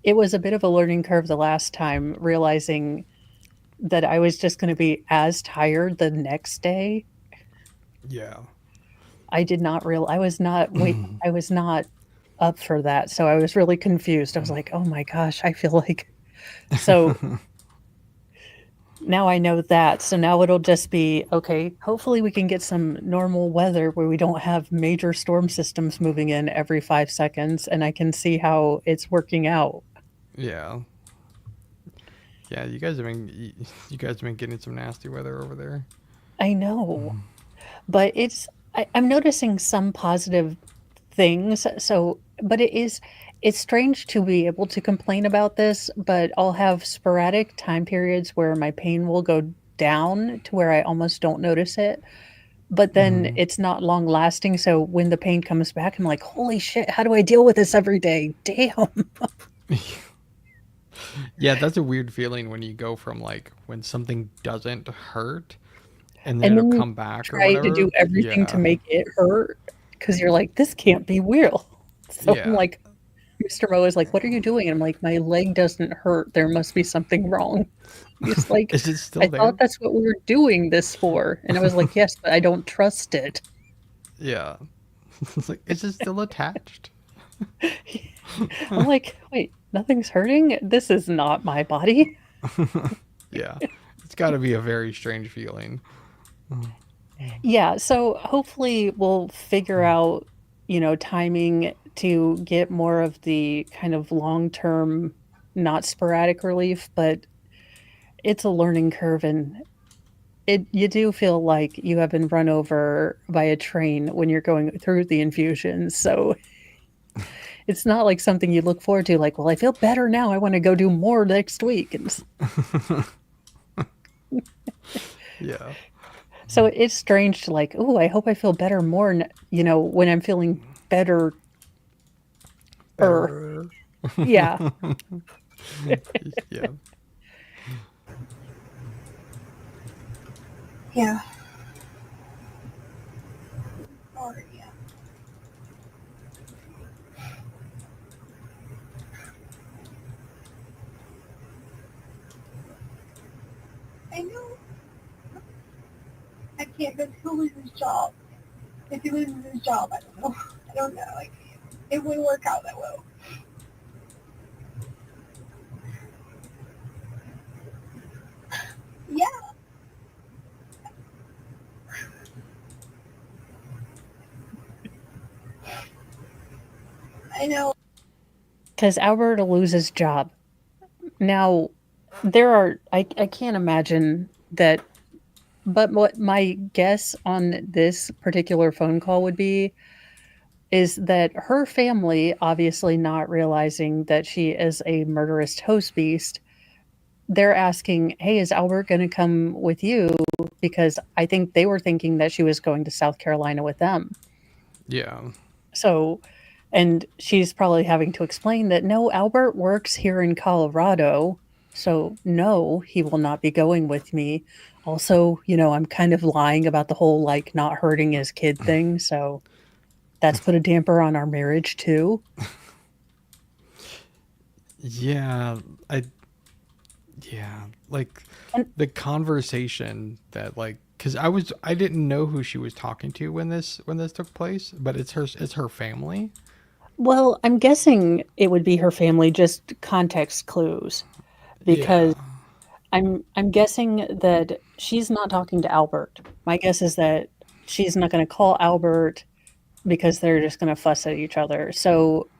it was a bit of a learning curve the last time, realizing that I was just going to be as tired the next day. Yeah. I did not I was not I was not up for that. So I was really confused. I was like, "Oh my gosh, I feel like." So now I know that. So now it'll just be okay, hopefully we can get some normal weather where we don't have major storm systems moving in every 5 seconds, and I can see how it's working out. Yeah. Yeah, you guys have been getting some nasty weather over there. I know. But I'm noticing some positive things. So, but it's strange to be able to complain about this, but I'll have sporadic time periods where my pain will go down to where I almost don't notice it. But then it's not long lasting. So when the pain comes back, I'm like, holy shit, how do I deal with this every day? Damn. Yeah, that's a weird feeling when you go from like when something doesn't hurt and then And it'll then you come back or try to do whatever. everything to Yeah. make it hurt because you're like, this can't be real. So I'm Yeah. like, Mr. Mo is like, what are you doing? And I'm like, my leg doesn't hurt. There must be something wrong. He's like, Is it still I there? thought that's what we were doing this for. And I was like, yes, but I don't trust it. Yeah. It's like, is it still attached? I'm like, wait, nothing's hurting? This is not my body. Yeah. It's got to be a very strange feeling. Yeah, so hopefully we'll figure out, timing to get more of the kind of long-term, not sporadic relief, but it's a learning curve and you do feel like you have been run over by a train when you're going through the infusions. So it's not like something you look forward to, like, well, I feel better now. I want to go do more next week. And Yeah. so it's strange to like, oh, I hope I feel better more, when I'm feeling better. Better. Yeah. Yeah. Yeah. Oh, yeah. I know. I can't, because he'll lose his job. If he loses his job, I don't know. I don't know. Like, it wouldn't work out that well. Yeah. I know. Because Albert will lose his job. Now, I can't imagine that, but what my guess on this particular phone call would be is that her family, obviously not realizing that she is a murderous host beast, they're asking, "Hey, is Albert going to come with you?" Because I think they were thinking that she was going to South Carolina with them. Yeah. So, and she's probably having to explain that no, Albert works here in Colorado. So, no, he will not be going with me. Also, I'm kind of lying about the whole like not hurting his kid thing. So, that's put a damper on our marriage too. Yeah. I Yeah, like And the conversation that because I didn't know who she was talking to when this took place, but it's her family. well, I'm guessing it would be her family, just context clues, because Yeah, I'm guessing that she's not talking to Albert. My guess is that she's not going to call Albert because they're just going to fuss at each other. So,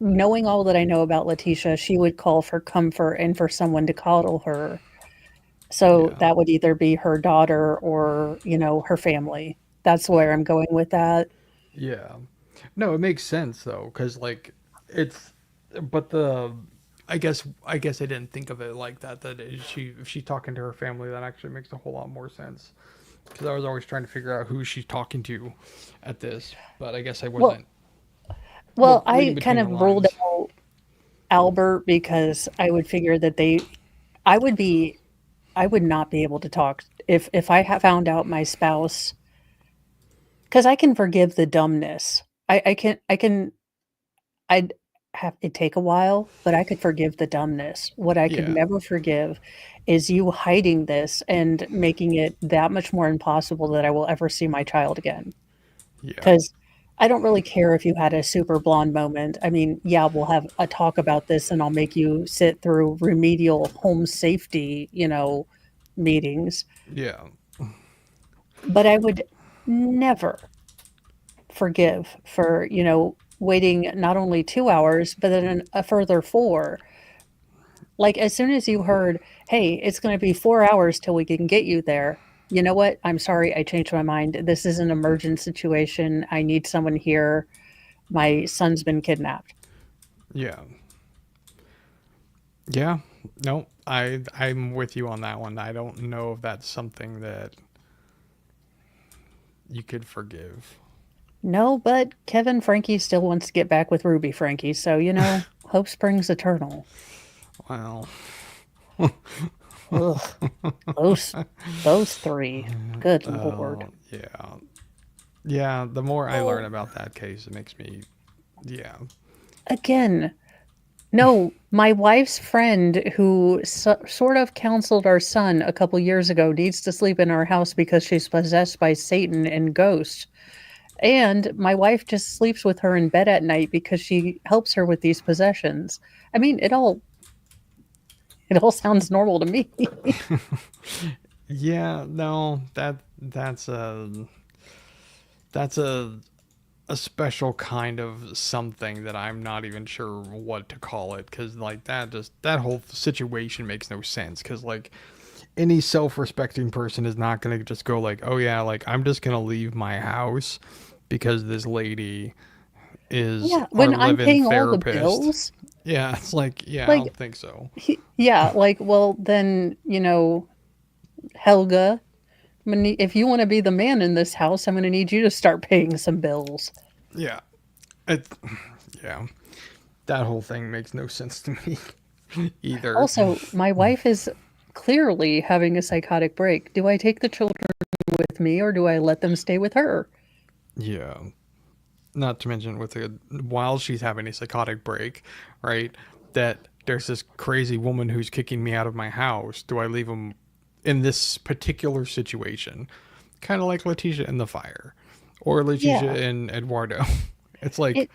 knowing all that I know about Letecia, she would call for comfort and for someone to coddle her. So yeah, that would either be her daughter or, her family. That's where I'm going with that. yeah. No, it makes sense though, because it's, but I guess I didn't think of it like that. If she's talking to her family, that actually makes a whole lot more sense. Because I was always trying to figure out who she's talking to at this, but I guess I Well, wasn't well, reading I kind between the of ruled lines. out Albert because I would figure that I would be, I would not be able to talk if found out my spouse, because I can forgive the dumbness. I'd have it take a while, but I could forgive the dumbness. What I could Yeah, never forgive is you hiding this and making it that much more impossible that I will ever see my child again. yeah, Because I don't really care if you had a super blonde moment. I mean, yeah, we'll have a talk about this and I'll make you sit through remedial home safety, meetings. yeah, But I would never forgive for, waiting not only 2 hours, but then a further 4. Like, as soon as you heard, "Hey, it's gonna be 4 hours till we can get you there," you know what? I'm sorry, I changed my mind. This is an emergent situation. I need someone here. My son's been kidnapped. yeah. Yeah. No, I'm with you on that one. I don't know if that's something that you could forgive. No, but Kevin Frankie still wants to get back with Ruby Frankie, so, hope springs eternal. Well, Ugh, those those 3. Good lord. yeah. Yeah, the more I learn Oh, about that case, it makes me yeah. Again, no, my wife's friend who sort of counseled our son a couple years ago needs to sleep in our house because she's possessed by Satan and ghosts. And my wife just sleeps with her in bed at night because she helps her with these possessions. I mean, it all sounds normal to me. Yeah, no, that's a special kind of something that I'm not even sure what to call it, cuz that whole situation makes no sense, cuz any self-respecting person is not going to just go "Oh yeah, I'm just going to leave my house because this lady is Yeah, our when I'm live-in paying all the therapist." bills, Yeah, it's yeah, I like don't think so. yeah, like well then, Helga, if you want to be the man in this house, I'm going to need you to start paying some bills. Yeah. It yeah. That whole thing makes no sense to me either. Also, my wife is clearly having a psychotic break. Do I take the children with me or do I let them stay with her? Yeah. Not to mention while she's having a psychotic break, right? That there's this crazy woman who's kicking me out of my house. Do I leave them in this particular situation? Kind of like Letecia in the fire, or Letecia Yeah. and Eduardo. It's It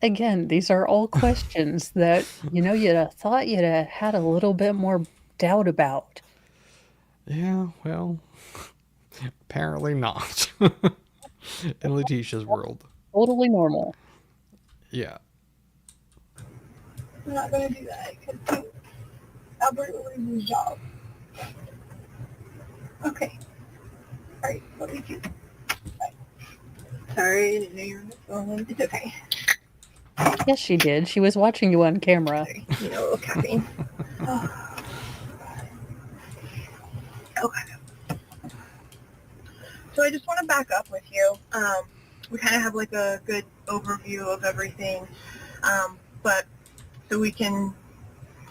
again, these are all questions that, you'd have thought you'd have had a little bit more doubt about. yeah, well, apparently not in Leticia's world. Totally normal. Yeah. I'm not going to do that because Albert will lose his job. Okay. All right, what do we do? Bye. Sorry, I didn't know you were on the phone. It's okay. Yes, she did. She was watching you on camera. Sorry. You know, a little caffeine. Okay. So I just want to back up with you. We kind of have like a good overview of everything, but so we can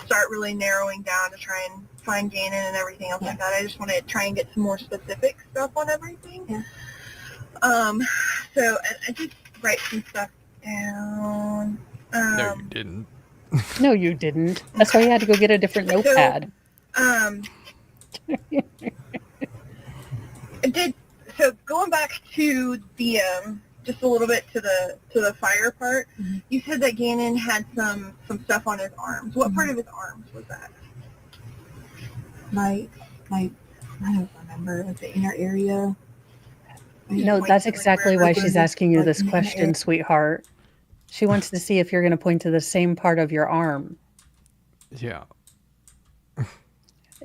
start really narrowing down to try and find Gannon and everything else like that. I just want to try and get some more specific stuff on everything. Yeah. So I did write some stuff down. No, you didn't. No, you didn't. That's why you had to go get a different notepad. So going back to the just a little bit to the fire part, you said that Gannon had some stuff on his arms. What part of his arms was that? I don't remember, like the inner area. No, that's exactly why she's asking you this Like, question, sweetheart. She wants to see if you're going to point to the same part of your arm. Yeah.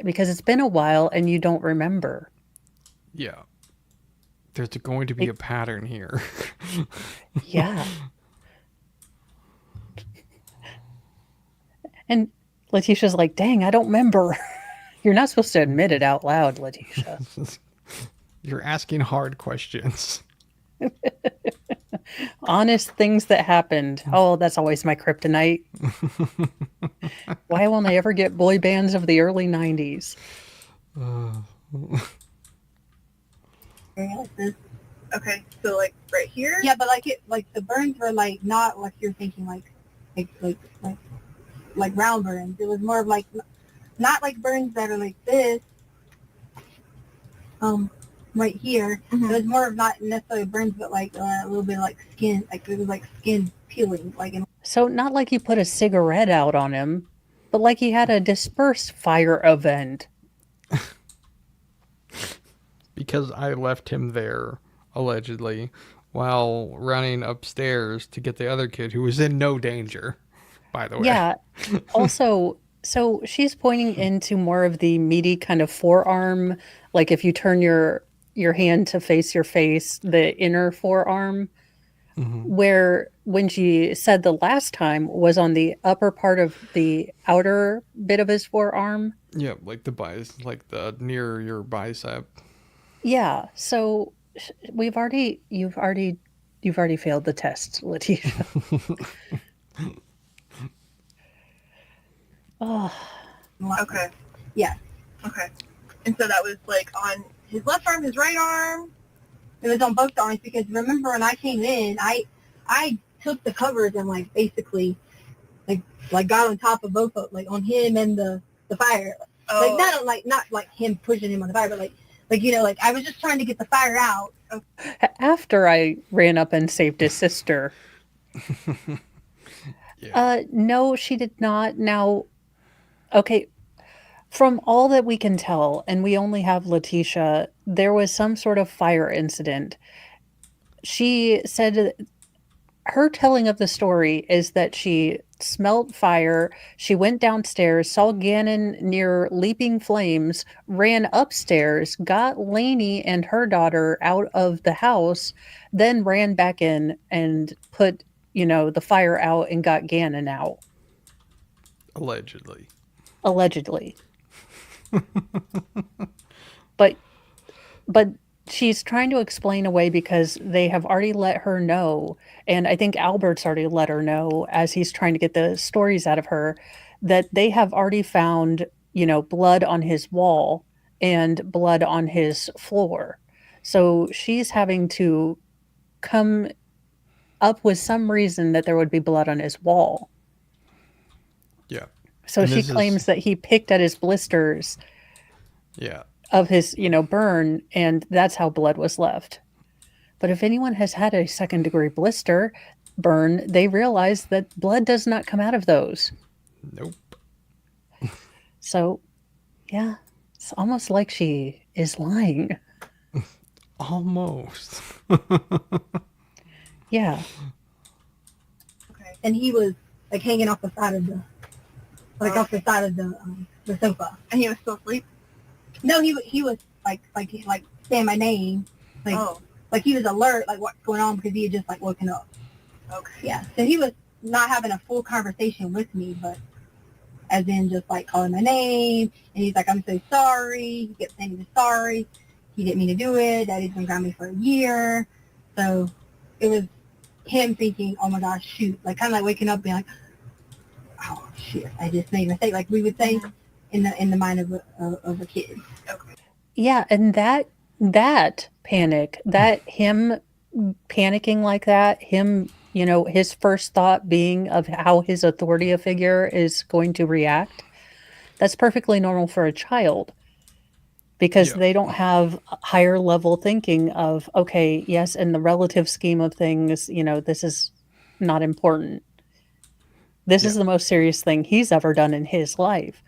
Because it's been a while and you don't remember. Yeah. There's going to be a pattern here. Yeah. And Leticia's like, dang, I don't remember. You're not supposed to admit it out loud, Letecia. You're asking hard questions. Honest things that happened. Oh, that's always my kryptonite. Why won't I ever get boy bands of the early 90s? Like this. Okay, so like right here. Yeah, but like the burns were like not like you're thinking like round burns. It was more of like not like burns that are like this. Right here. It was more of not necessarily burns, but like a little bit like skin. Like it was like skin peeling. Like So not like you put a cigarette out on him, but like he had a dispersed fire event. Because I left him there, allegedly, while running upstairs to get the other kid who was in no danger, by the way. Yeah. Also, so she's pointing into more of the meaty kind of forearm, like if you turn your hand to face your face, the inner forearm, where when she said the last time was on the upper part of the outer bit of his forearm. Yeah, like the near your bicep. Yeah. So you've already failed the test, Letecia. Oh. Okay. Yeah. Okay. And so that was like on his left arm, his right arm. it was on both arms because remember when I came in, I took the covers and like basically like got on top of both of like on him and the fire. Oh. Not like him pushing him on the fire, but like you know, like I was just trying to get the fire out. After I ran up and saved his sister. Yeah. No, she did not. Now, okay, from all that we can tell, and we only have Letecia, there was some sort of fire incident. She said her telling of the story is that she smelt fire. She went downstairs, saw Gannon near leaping flames, ran upstairs, got Lainey and her daughter out of the house, then ran back in and put, the fire out and got Gannon out. Allegedly. But she's trying to explain away because they have already let her know, and I think Albert's already let her know as he's trying to get the stories out of her, that they have already found, blood on his wall and blood on his floor. So she's having to come up with some reason that there would be blood on his wall. yeah. So And she this claims that he picked at his blisters Yeah. of his, burn, and that's how blood was left. But if anyone has had a second-degree blister burn, they realize that blood does not come out of those. Nope. So, yeah, it's almost like she is lying. Almost. Yeah. Okay. and he was like hanging off the side of the sofa. And he was still asleep? No, he was like saying my name, like he was alert, like what's going on, because he had just like woken up. Okay. Yeah, so he was not having a full conversation with me, but as in just like calling my name, and he's like, I'm so sorry. He kept saying he was sorry. He didn't mean to do it. Daddy's been grounded me for a year. So it was him thinking, oh my gosh, shoot, like kind of like waking up being like, oh shit, I just made a mistake, like we would say in the mind of a kid. Okay. Yeah, and that panic, that him panicking like that, him, his first thought being of how his authority figure is going to react, that's perfectly normal for a child, because Yeah. they don't have higher level thinking of, okay, yes, in the relative scheme of things, this is not important. This is Yeah. the most serious thing he's ever done in his life.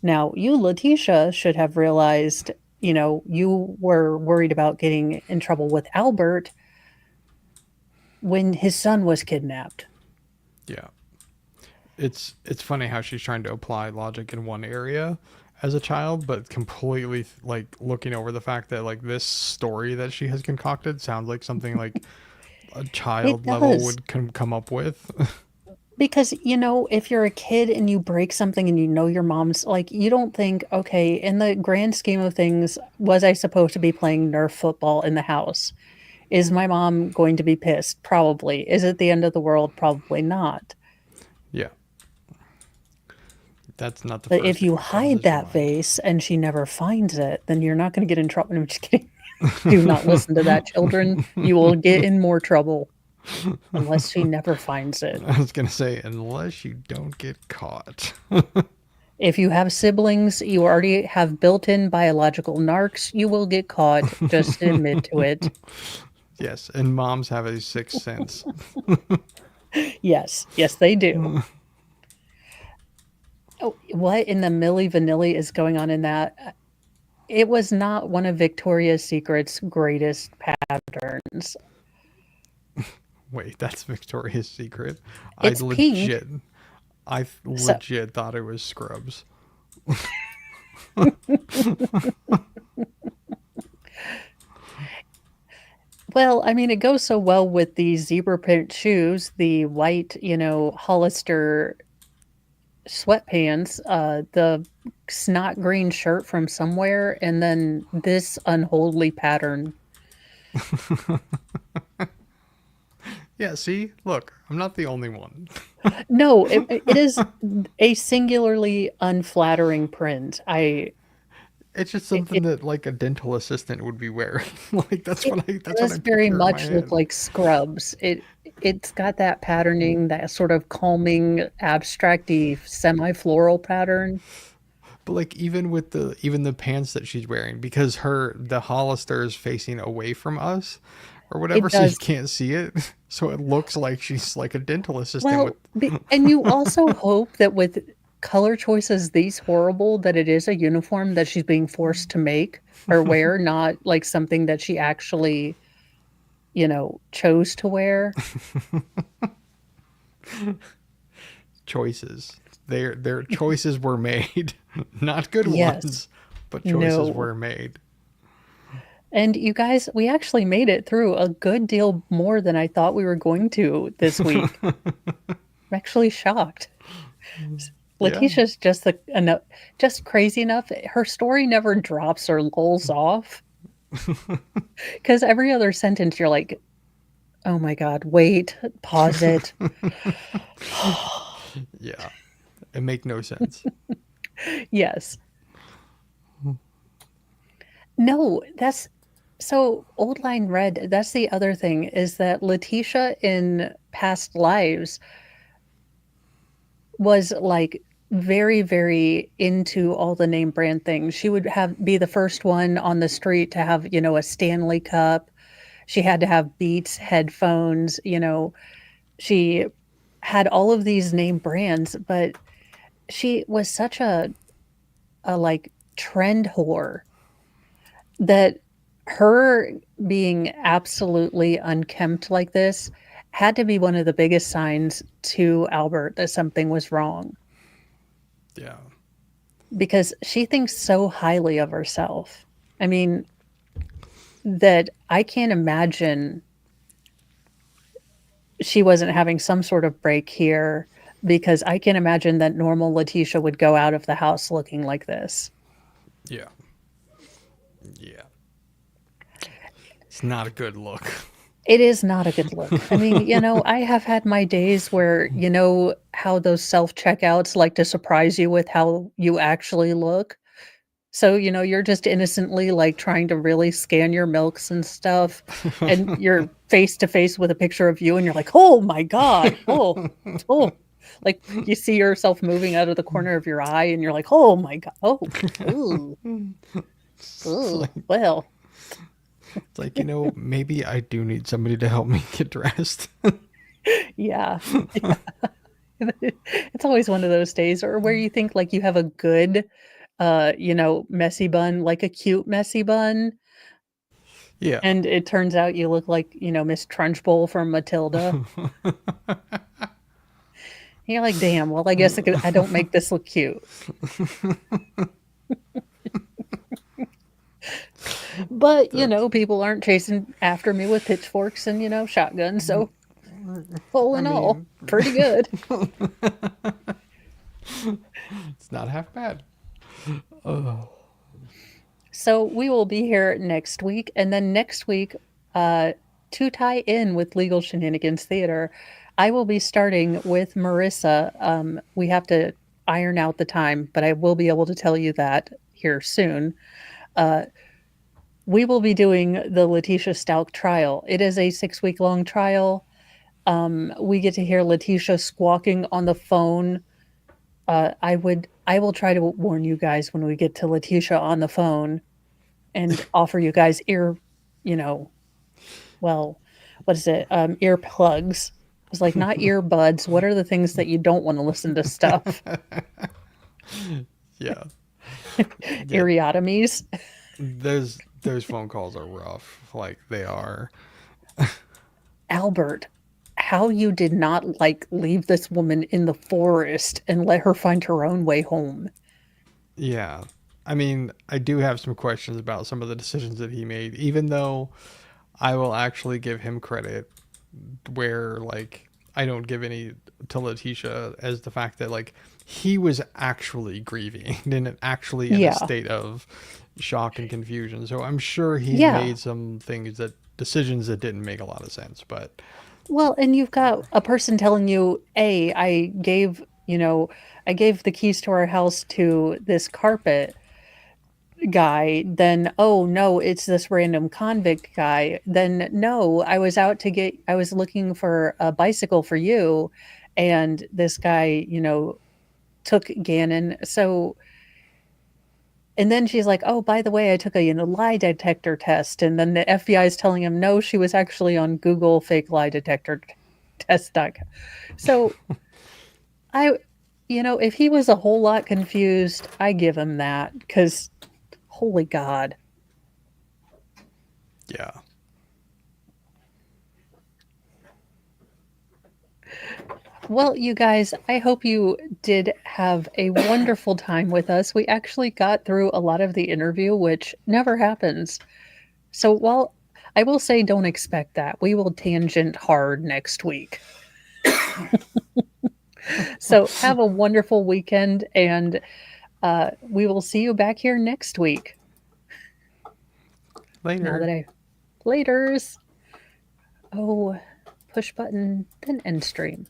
Now, you, Letecia, should have realized, you were worried about getting in trouble with Albert when his son was kidnapped. Yeah. It's funny how she's trying to apply logic in one area as a child, but completely like looking over the fact that like this story that she has concocted sounds like something like a child level would come up with. Because, if you're a kid and you break something and your mom's, like, you don't think, okay, in the grand scheme of things, was I supposed to be playing Nerf football in the house? Is my mom going to be pissed? Probably. Is it the end of the world? Probably not. Yeah. That's not the But first if you thing that hide crosses your that mind. face and she never finds it, then you're not going to get in trouble. I'm just kidding. Do not listen to that, children. You will get in more trouble unless she never finds it. I was going to say, unless you don't get caught. If you have siblings, you already have built-in biological narcs, you will get caught. Just admit to it. Yes, and moms have a sixth sense. Yes, they do. Oh, what in the Milli Vanilli is going on in that? It was not one of Victoria's Secret's greatest patterns. Wait, that's Victoria's Secret? It's pink. I legit thought it was Scrubs. Well, I mean, it goes so well with the zebra print shoes, the white, Hollister sweatpants, the snot green shirt from somewhere, and then this unholy pattern. Yeah, see? Look, I'm not the only one. No, it is a singularly unflattering print. It's just something that like a dental assistant would be wearing. Like that's what I does picture very in my much head. look like Scrubs. It's got that patterning, that sort of calming, abstracty, semi-floral pattern. But like even the pants that she's wearing, because the Hollister is facing away from us or whatever, It so you does. can't see it. So it looks like she's like a dental assistant. Well, and you also hope that with color choices these horrible, that it is a uniform that she's being forced to make or wear, not like something that she actually, chose to wear. Choices. Their choices were made. Not good Yes. ones, but choices No. were made. And you guys, we actually made it through a good deal more than I thought we were going to this week. I'm actually shocked. Leticia's just crazy enough. Her story never drops or lulls off. Because every other sentence you're like, oh my God, wait, pause it. Yeah. It make no sense. Yes. No, that's so Old Line Red. That's the other thing, is that Letecia in past lives was like very, very into all the name brand things. She would be the first one on the street to have, a Stanley Cup. She had to have Beats headphones, she had all of these name brands, but she was such a like trend whore that her being absolutely unkempt like this had to be one of the biggest signs to Albert that something was wrong, Yeah. because she thinks so highly of herself. I mean, that I can't imagine she wasn't having some sort of break here, because I can imagine that normal Letecia would go out of the house looking like this. Yeah. Yeah. It's not a good look. It is not a good look. I mean, I have had my days where, how those self-checkouts like to surprise you with how you actually look. So, you're just innocently like trying to really scan your milks and stuff, and you're face to face with a picture of you and you're like, "Oh my God. Oh." Like you see yourself moving out of the corner of your eye and you're like, "Oh my God. Oh. Ooh. Ooh. Well." It's like, maybe I do need somebody to help me get dressed. Yeah. It's always one of those days, or where you think like you have a good messy bun, like a cute messy bun, Yeah. and it turns out you look like, Miss Trunchbull from Matilda. You're like, damn, well, I guess I don't make this look cute. But, people aren't chasing after me with pitchforks and, shotguns, so all in all, pretty good. It's not half bad. So we will be here next week, and then next week, to tie in with Legal Shenanigans Theater, I will be starting with Marissa. We have to iron out the time, but I will be able to tell you that here soon. We will be doing the Letecia Staunch trial. It is a 6-week-long trial. We get to hear Letecia squawking on the phone. I will try to warn you guys when we get to Letecia on the phone and offer you guys what is it? Earplugs. I was like, not earbuds. What are the things that you don't want to listen to stuff? Yeah. Iriatomies. Those phone calls are rough. Like, they are. Albert, how you did not leave this woman in the forest and let her find her own way home. Yeah. I mean, I do have some questions about some of the decisions that he made, even though I will actually give him credit where, I don't give any to Letecia, as the fact that, he was actually grieving and actually in a state of shock and confusion. So I'm sure he made some decisions that didn't make a lot of sense, but... Well, and you've got a person telling you, I gave the keys to our house to this carpet guy, then, oh no, it's this random convict guy. Then no, I was looking for a bicycle for you, and this guy, took Gannon. So, and then she's like, oh, by the way, I took a lie detector test. And then the FBI is telling him, no, she was actually on Google fake lie detector test. So if he was a whole lot confused, I give him that, because holy God. Yeah. Well, you guys, I hope you did have a wonderful time with us. We actually got through a lot of the interview, which never happens. So, while I will say don't expect that. We will tangent hard next week. So, have a wonderful weekend, and we will see you back here next week. Later. Laters. Oh, push button, then end stream.